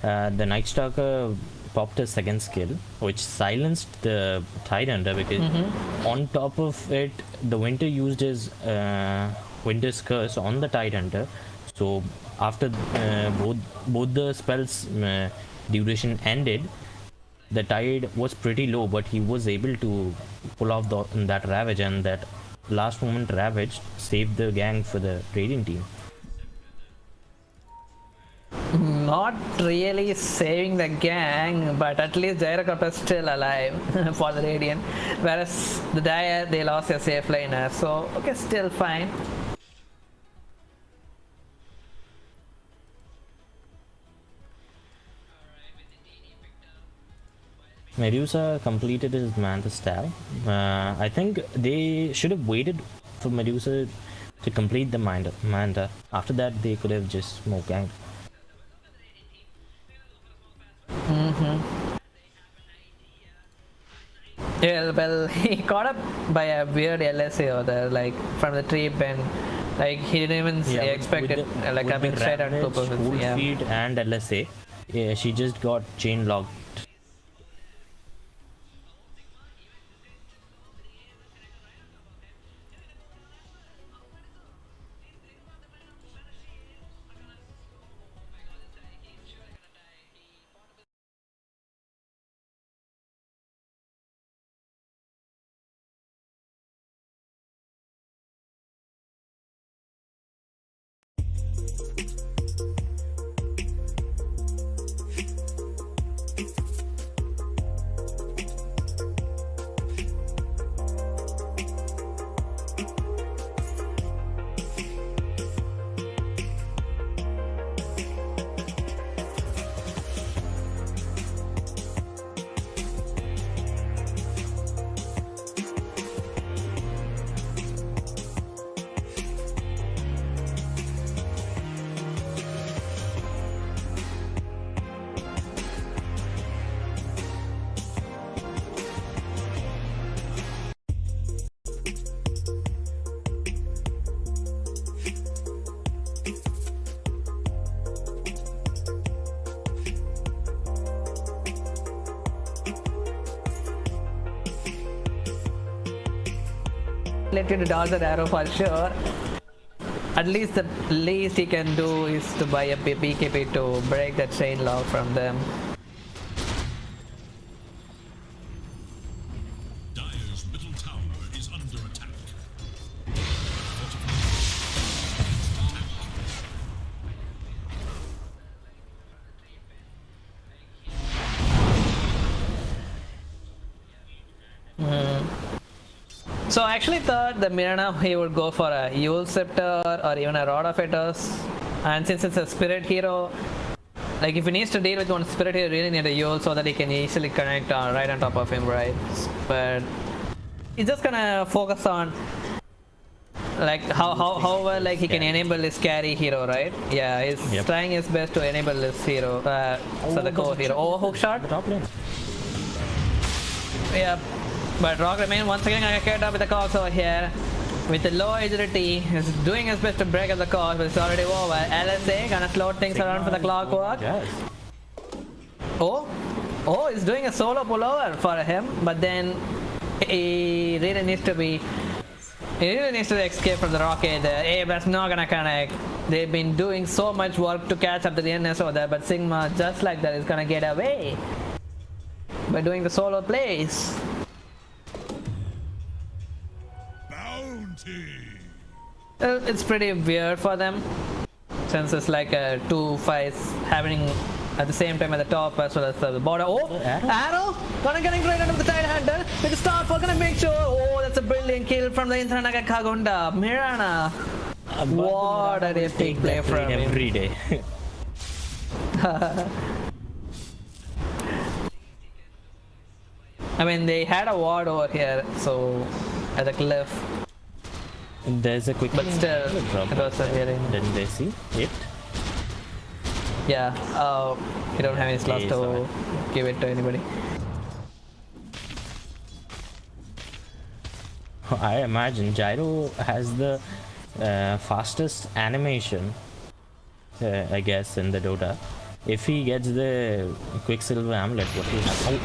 the Night Stalker popped a second skill which silenced the Tidehunter because on top of it the Winter used his Winter's Curse on the Tidehunter. So after both the spells duration ended, the tide was pretty low, but he was able to pull off that Ravage, and that last moment Ravage saved the gang for the Radiant team. Not really saving the gang, but at least Gyrocopter is still alive for the Radiant, whereas the Dire, they lost their safe laner, so okay, still fine. Medusa completed his Manta style. I think they should have waited for Medusa to complete the Manta. After that, they could have just smoke ganked. Yeah, well, he caught up by a weird LSA over there, like from the tree bend. Like he didn't even expect it, like coming straight on top of Full it. Yeah. feed and LSA. Yeah, she just got chain locked. let you to dodge that arrow for sure. At least the least he can do is to buy a BKB to break that chain lock from them. Dire's middle tower is under attack. So I actually thought the Mirana he would go for a Yule Scepter or even a Rod of Etos, and since it's a spirit hero, like if he needs to deal with one spirit hero, really need a Yule so that he can easily connect right on top of him, right? But he's just gonna focus on like how well like he can enable this carry hero, right? Yeah, he's trying his best to enable this hero, so the core hero. Oh, hook shot. Top lane. Yeah. But Rock remain once again gonna get up with the cogs over here. With the low agility, he's doing his best to break up the cogs, but it's already over. LSA gonna slow things around for the clockwork. Yes. Oh, he's doing a solo pullover for him, but then he really needs to escape from the rocket. The A blast not gonna connect. They've been doing so much work to catch up to the NS over there, but Sigma just like that is gonna get away by doing the solo plays. It's pretty weird for them since it's like two fights happening at the same time at the top as well as the bottom. Oh, arrow! Gonna get right out of the Tide Hunter with the Starfall, gonna make sure. Oh, that's a brilliant kill from the Intranaga Kagunda. Mirana. What a epic play from him. Every day. I mean, they had a ward over here, so at the cliff. There's a quick. But still, it was a hearing. Didn't they see it? Yeah. You don't have any slots to give it to anybody. I imagine Gyro has the fastest animation, I guess, in the Dota. If he gets the Quicksilver Amulet, what will happen?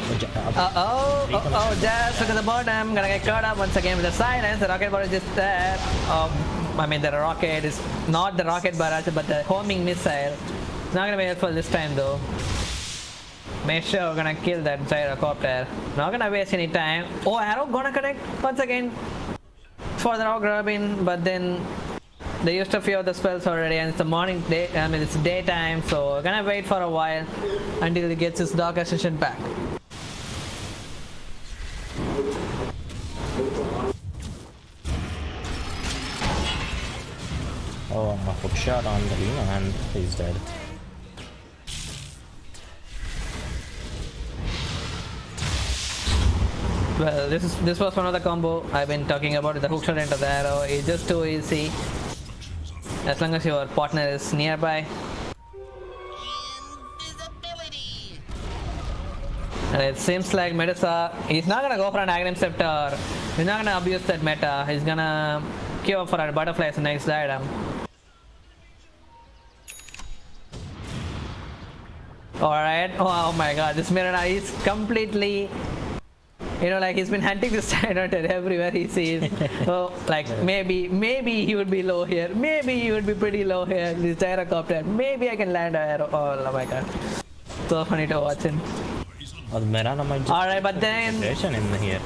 Just look at the bottom. Gonna get caught up once again with the silence. The rocket barrage is just there. I mean, the rocket is not the rocket barrage, but the homing missile. It's not gonna be helpful this time though. Make sure we're gonna kill that gyrocopter. Not gonna waste any time. Oh, arrow gonna connect once again for the rock grabbing, but then they used a few of the spells already, and it's the morning day. I mean, it's daytime, so we're gonna wait for a while until he gets his Dark Ascension back. Oh, a hook shot on the Lina, and he's dead. Well, this was one of the combo I've been talking about. The hook shot into the arrow. It's just too easy. As long as your partner is nearby. Invisibility. And it seems like Medusa, he's not gonna go for an Aghanim Scepter. He's not gonna abuse that meta. He's gonna queue up for a butterfly as the next item. Alright. Oh my god, this Mirana is completely, you know, like he's been hunting this Tyrant everywhere he sees. So, like, maybe he would be low here. Maybe he would be pretty low here. This gyrocopter. Maybe I can land an arrow. Oh my god. So funny to watch him. Alright, but then in here.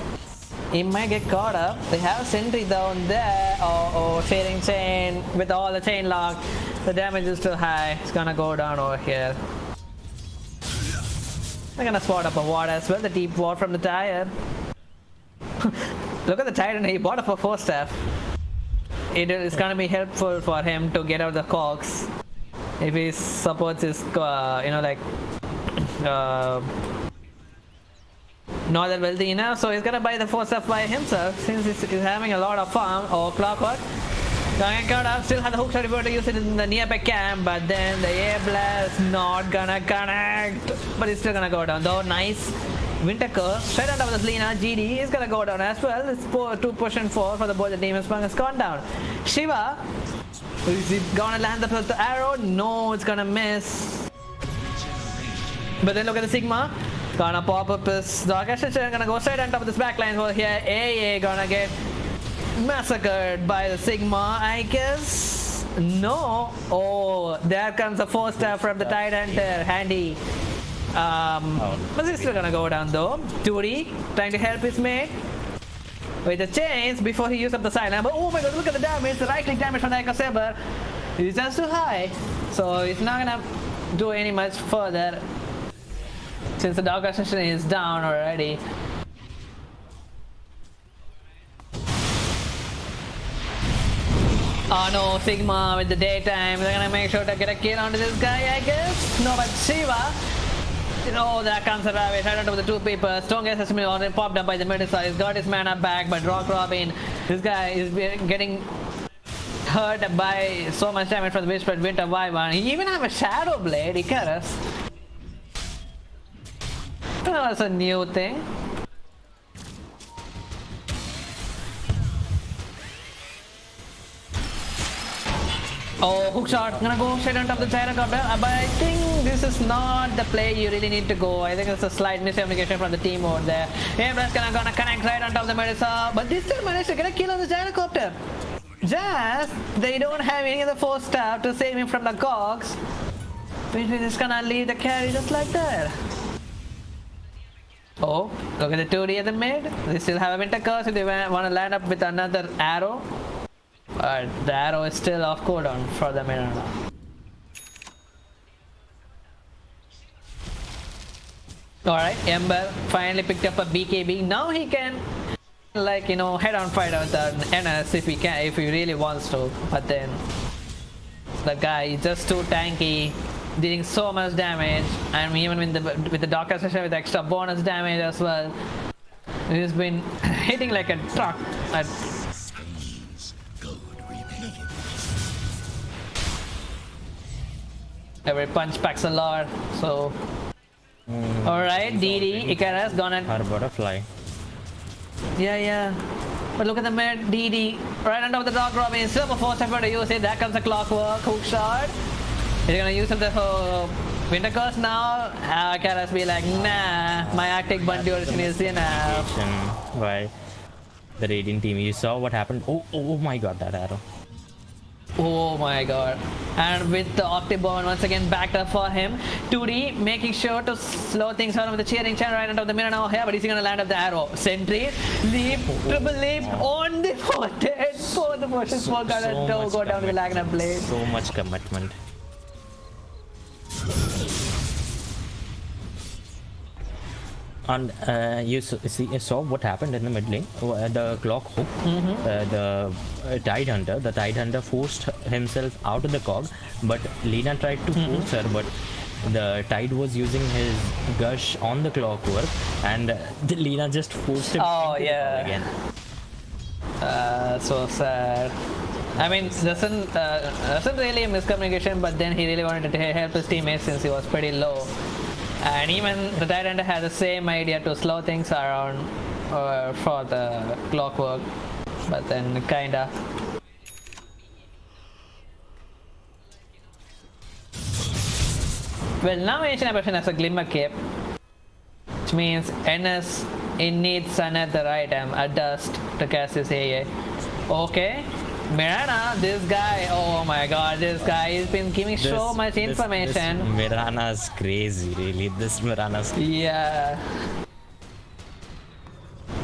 He might get caught up. They have sentry down there. Oh, sharing chain with all the chain lock. The damage is too high. It's gonna go down over here. I'm gonna spot up a ward as well, the deep ward from the Tire. Look at the Titan, he bought up a 4-staff. It is gonna be helpful for him to get out the cogs. If he supports his, you know, like, not that wealthy enough, so he's gonna buy the 4-staff by himself since he's having a lot of farm or clockwork. Gonna cut up, still have the hook shot to use it in the nearby camp, but then the air blast not gonna connect. But it's still gonna go down though. Nice Winter Curse straight on top of the Lina. GD is gonna go down as well. It's 2 push and 4 for the boy. The Demon Sprung has gone down. Shiva, is it gonna land the arrow? No, it's gonna miss. But then look at the Sigma. Gonna pop up his Dark Ascension, gonna go straight on top of this backline over here. AA gonna get massacred by the Sigma, I guess. No. Oh, there comes a 4-star from the Tide Hunter. Handy. But he's still gonna go down though. Turi trying to help his mate with the chains before he used up the silent. But oh my god, look at the damage. The right click damage from Laka Saber is just too high. So he's not gonna do any much further since the dog session is down already. Oh no, Sigma with the daytime. They're gonna make sure to get a kill onto this guy, I guess. No, but Shiva. Oh, there comes a rabbit right onto the two people. Strongest has been already popped up by the Medusa. He's got his mana back, but Rock Robin, this guy is getting hurt by so much damage from the Whispered Winter Wyvern. He even have a Shadow Blade, Icarus. That's a new thing. Oh, hook shot. Gonna go straight on top of the gyrocopter. But I think this is not the play you really need to go. I think it's a slight miscommunication from the team over there. Abra's gonna connect right on top of the Medusa. But they still managed to get a kill on the gyrocopter. Just, they don't have any other 4-star to save him from the cogs. Which is just gonna leave the carry just like that. Oh, look at the 2D at the mid. They still have a Winter Curse if they want to land up with another arrow. But the arrow is still off cooldown for the Mirana. Alright, Ember finally picked up a BKB. Now he can, like, you know, head on fight with the NS if he can, if he really wants to. But then the guy is just too tanky, dealing so much damage, and even with the Docker session with extra bonus damage as well. He's been hitting like a truck at every punch packs a lot, so alright, DD, Icarus gonna Our butterfly. Yeah. But look at the mid, DD right on top of the Rock Robin, still before step to use it. There comes a clockwork, hook shot. He's gonna use the Winter Curse now. Icarus be like, nah, my Arctic Bun duration is enough. By the Radiant team. You saw what happened? Oh my god, that arrow. Oh my god. And with the Octobone once again backed up for him. 2D making sure to slow things down with the cheering chant right onto the mirror now here, but he's gonna land up the arrow. Sentry, leap, triple leap on the forehead for the motion smoke and go down with Lagna Blade. So much commitment. And you saw what happened in the mid lane. The clock hook, the Tide Hunter forced himself out of the cog, but Lina tried to force her, but the Tide was using his gush on the clockwork, and Lina just forced him into the cog again. So sad. I mean, doesn't really a miscommunication, but then he really wanted to help his teammates since he was pretty low. And even the Tyrant had the same idea to slow things around for the clockwork, but then kinda. Well, now Ancient Abortion has a Glimmer Cape, which means NS it needs another item, a dust, to cast his AA. Okay. Mirana, this guy, oh my god, this guy has been giving so much information. This Mirana's crazy, really. This Mirana's yeah.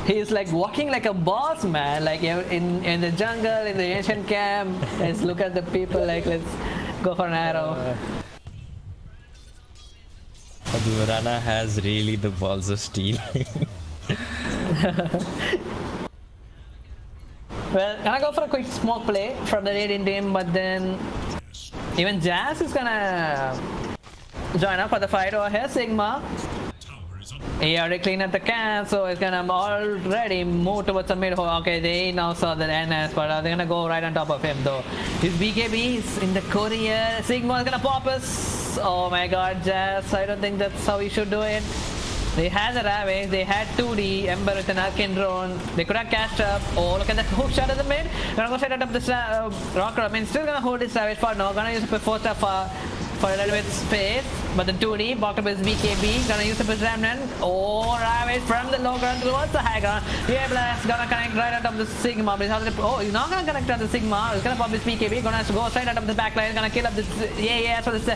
He's like walking like a boss, man. Like in the jungle, in the ancient camp. Let's look at the people, like, let's go for an arrow. Mirana has really the balls of steel. Well, gonna go for a quick smoke play from the Radiant team, but then even Jazz is gonna join up for the fight over here. Sigma, he already cleaned up the camp, so he's gonna already move towards the mid. Okay, they now saw the NS, but they're gonna go right on top of him though. His BKB is in the courier. Sigma is gonna pop us. Oh my god, Jazz, I don't think that's how we should do it. They had the Ravage, they had 2D, Ember with an Arcane Drone, they could have catched up. Oh, look at that hook shot at the mid. Gonna go straight up the Rock Robin, still gonna hold his Savage for now, gonna use it before stuff for a little bit space, but the 2D blocked up his BKB, gonna use up his remnant. Oh, ravage from the low ground towards the high ground. Yeah, Blast gonna connect right out of the Sigma, but he's not gonna connect out the Sigma. He's gonna pop his BKB, gonna go straight out of the back line, gonna kill up this. Yeah, so this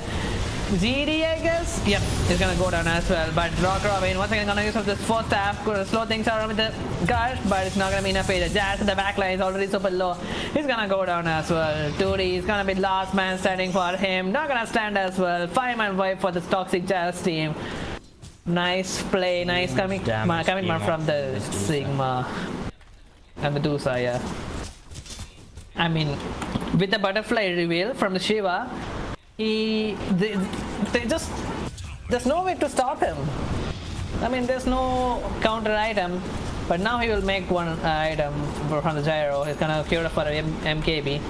GD, I guess. Yep, he's gonna go down as well. But Rock Robin once again gonna use up this first staff, gonna slow things around with the guard, but it's not gonna be enough either. Jazz in the back line is already super low. He's gonna go down as well. 2D is gonna be last man standing for him. Not gonna stand as well. 5-man wipe for this toxic Jazz team. Nice play, nice coming from the Sigma and the Dusa, yeah. I mean, with the butterfly reveal from the Shiva, they just, there's no way to stop him. I mean, there's no counter item, but now he will make one item from the gyro. He's gonna cure it for MKB.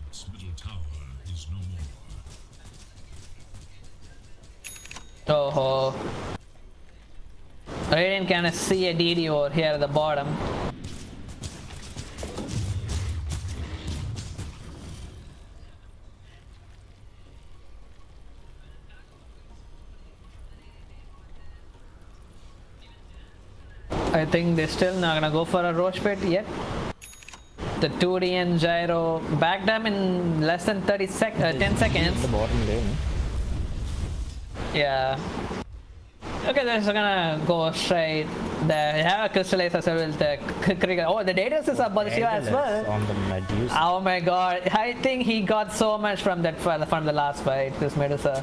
Its middle tower is no more. Oh, Radiant can see a DD over here at the bottom. I think they're still not gonna go for a Roche pit yet. The 2D and gyro backed them in less than 10 seconds. The bottom lane. Yeah. Okay, they're just gonna go straight there. They have a crystallize as well with the critical. Oh, the data is up on Shiva as well. On the Medusa. Oh my god, I think he got so much from that from the last fight. This Medusa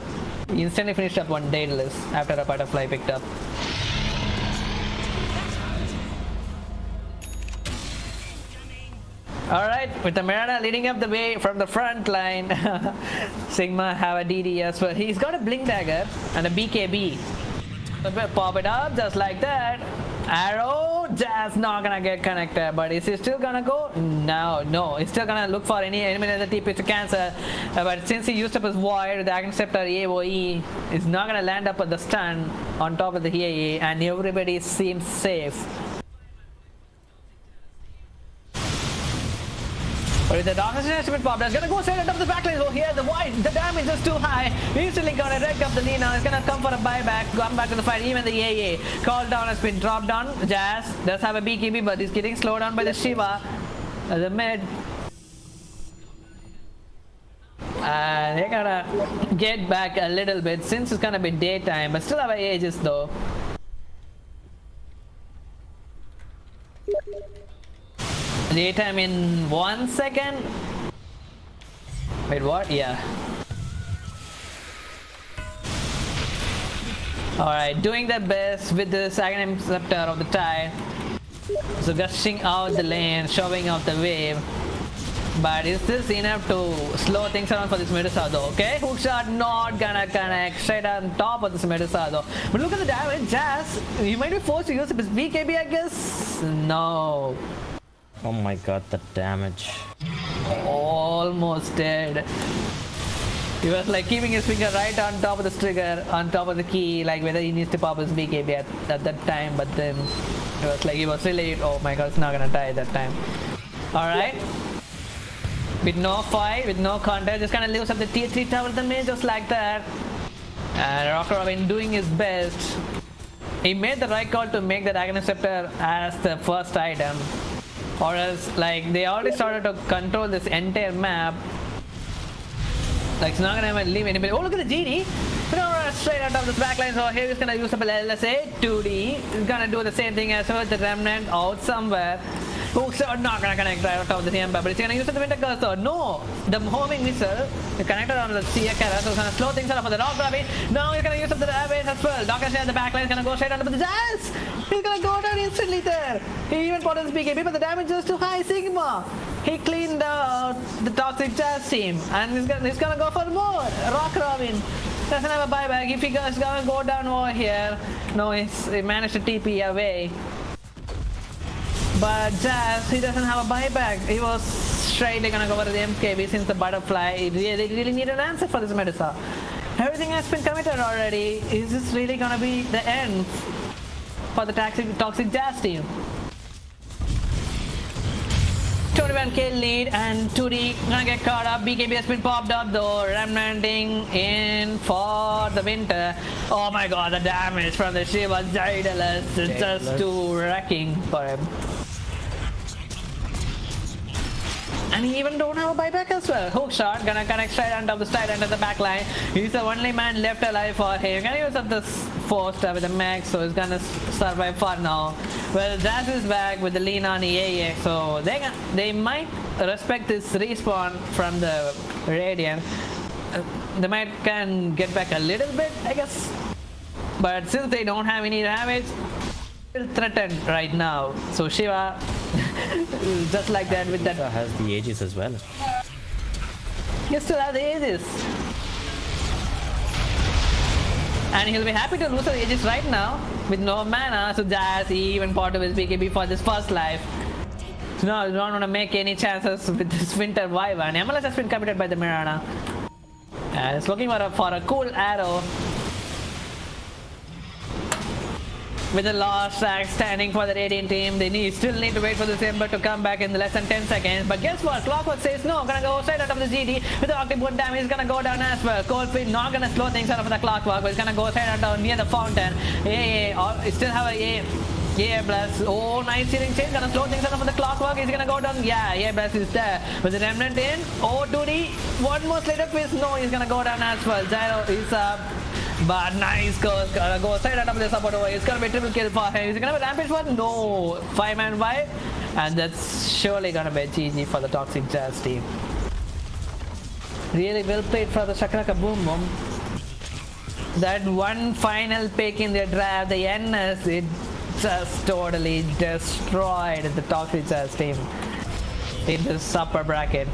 he instantly finished up one Daedalus after a butterfly picked up. Alright, with the Mirana leading up the way from the front line, Sigma have a DD as well. He's got a Blink Dagger and a BKB. So pop it up just like that. Arrow, just not gonna get connected, but is he still gonna go? No, he's still gonna look for any other TP to cancel. But since he used up his Void, the Agnesceptor AoE is not gonna land up at the stun on top of the EAE, and everybody seems safe. But with the Darkness Instrument pop, that's gonna go straight out of the backlane. Oh, here the Void, the damage is too high. Instantly gonna wreck up the lead now. He's gonna come for a buyback, come back to the fight. Even the AA call down has been dropped down. Jazz does have a BKB, but he's getting slowed down by the Shiva. The mid. And they're gonna get back a little bit since it's gonna be daytime, but still have ages though. Daytime in 1 second. Wait, what? Yeah. Alright, doing their best with the second scepter of the tide. So gushing out the lane, shoving out the wave. But is this enough to slow things around for this Medusa though? Okay, hookshot not gonna connect straight on top of this Medusa though. But look at the damage, Jazz. You might be forced to use his BKB, I guess. No. Oh my god, the damage. Almost dead. He was like keeping his finger right on top of the trigger, on top of the key, like whether he needs to pop his BKB at that time, but then it was like he was really, oh my god, it's not gonna die that time. Alright. With no fight, with no counter, just kinda leaves up the tier 3 tower the mid just like that. And Rock Robin doing his best. He made the right call to make the Agnesceptor as the first item. Or else, like, they already started to control this entire map. Like, it's not gonna even leave anybody. Oh, look at the GD! Straight out of this backline. So here he's gonna use up a LSA 2D. He's gonna do the same thing as well with the remnant out somewhere. Hooks are not gonna connect right out of the TM, but he's gonna use the winter cursor. No! The homing missile connected on the CA carrier, so he's gonna slow things down for the Rock Robin. Now he's gonna use up the Ravage as well. Doctor at the backline is gonna go straight onto the Jazz! He's gonna go down instantly there. He even put his BKB, but the damage is too high. Sigma! He cleaned out the toxic Jazz team, and he's gonna go for more. Rock Robin doesn't have a buyback. If he's gonna go down over here, no, he managed to TP away. But Jazz, he doesn't have a buyback. He was straightly gonna go for the MKB since the butterfly. They really need an answer for this Medusa. Everything has been committed already. Is this really gonna be the end for the toxic Jazz team? 21k lead, and 2D gonna get caught up. BKB has been popped up though. Remnanting in for the winter. Oh my god, the damage from the Shiva Daedalus is just too wrecking for him. And he even don't have a buyback as well. Hook shot, gonna connect straight onto the side under the back line. He's the only man left alive for him. Gonna use up this force with the max, so he's gonna survive for now. Well, Jazz is back with the lean on EAA, so they might respect this respawn from the Radiant. They might can get back a little bit, I guess. But since they don't have any damage, still threatened right now. So Shiva, just like that with that. Has the Aegis as well. He still has the Aegis. And he'll be happy to lose the Aegis right now with no mana. So Jazz, he even part of his BKB for this first life. So now, don't want to make any chances with this winter Wyvern. MLS has been committed by the Mirana. And it's looking for a cool arrow. With the last stack standing for the Radiant team, they still need to wait for the Ember to come back in less than 10 seconds. But guess what? Clockwork says no, gonna go straight out of the GD with the Octopus damage. He's gonna go down as well. Coldfeet not gonna slow things out of the Clockwork, but he's gonna go straight out near the fountain. Still have a blast. Oh, nice healing chain. Gonna slow things out of the Clockwork. He's gonna go down. Yeah, blast is there. With the Remnant in. Oh, 2D. One more slate of twist. No, he's gonna go down as well. Gyro is up. But nice goes, gonna go straight out of the support over. It's gonna be triple kill for him. Is he gonna be rampage one? No. 5-man wipe. And that's surely gonna be a GG for the Toxic Jazz team. Really well played for the Shaka Boom Boom. That one final pick in the draft, the NS, it just totally destroyed the Toxic Jazz team in this upper bracket.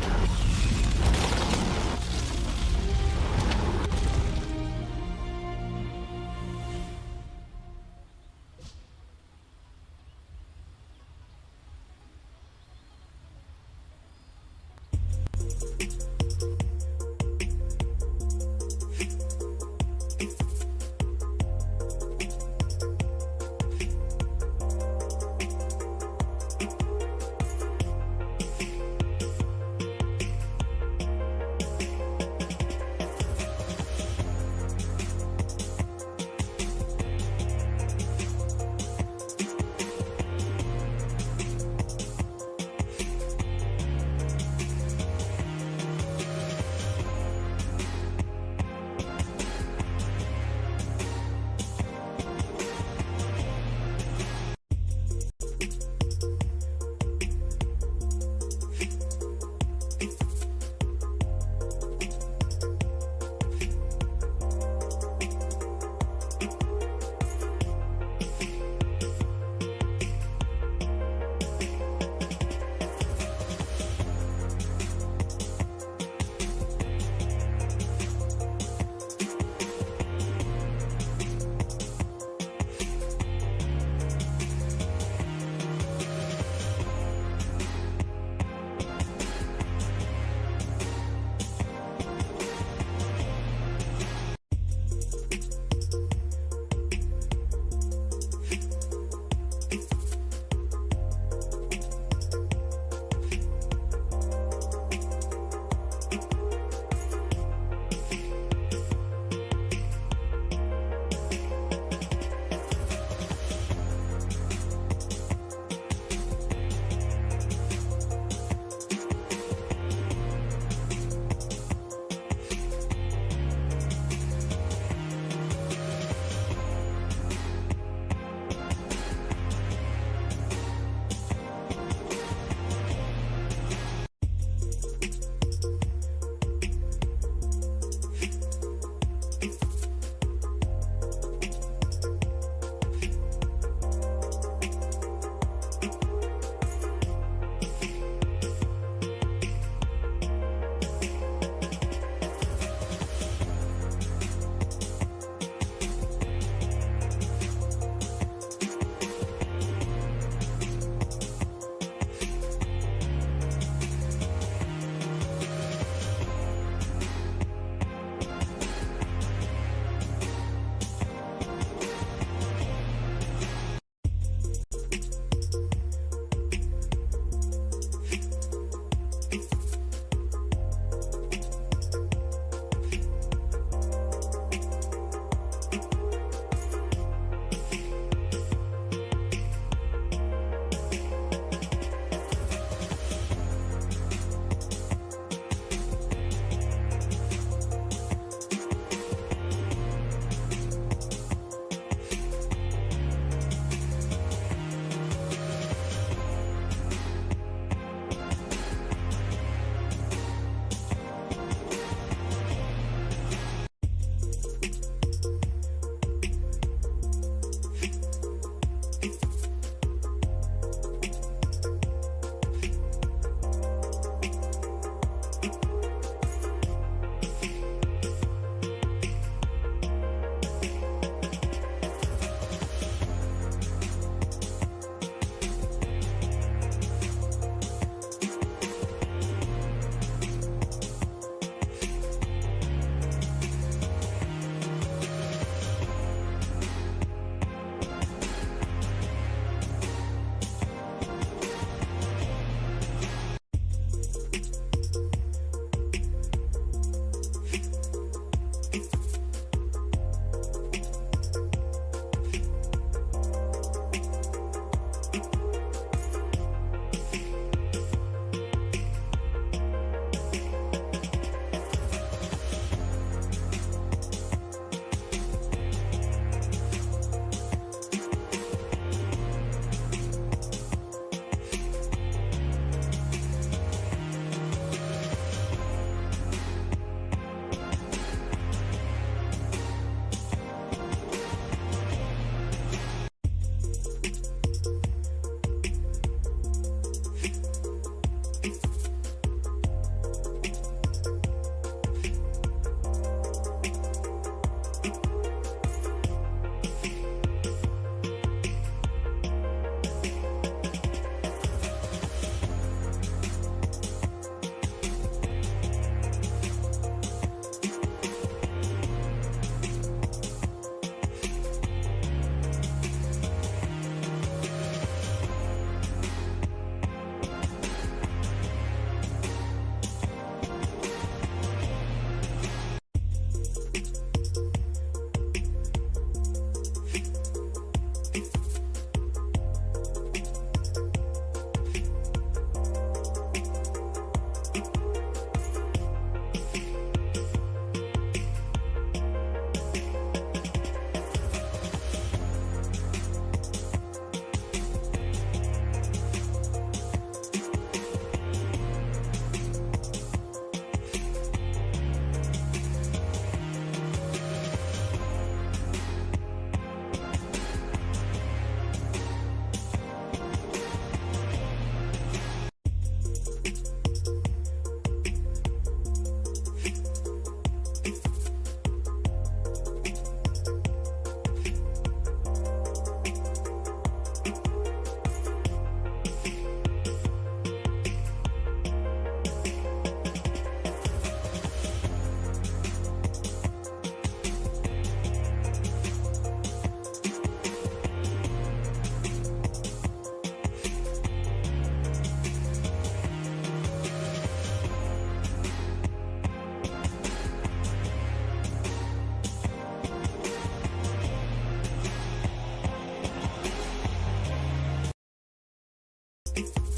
8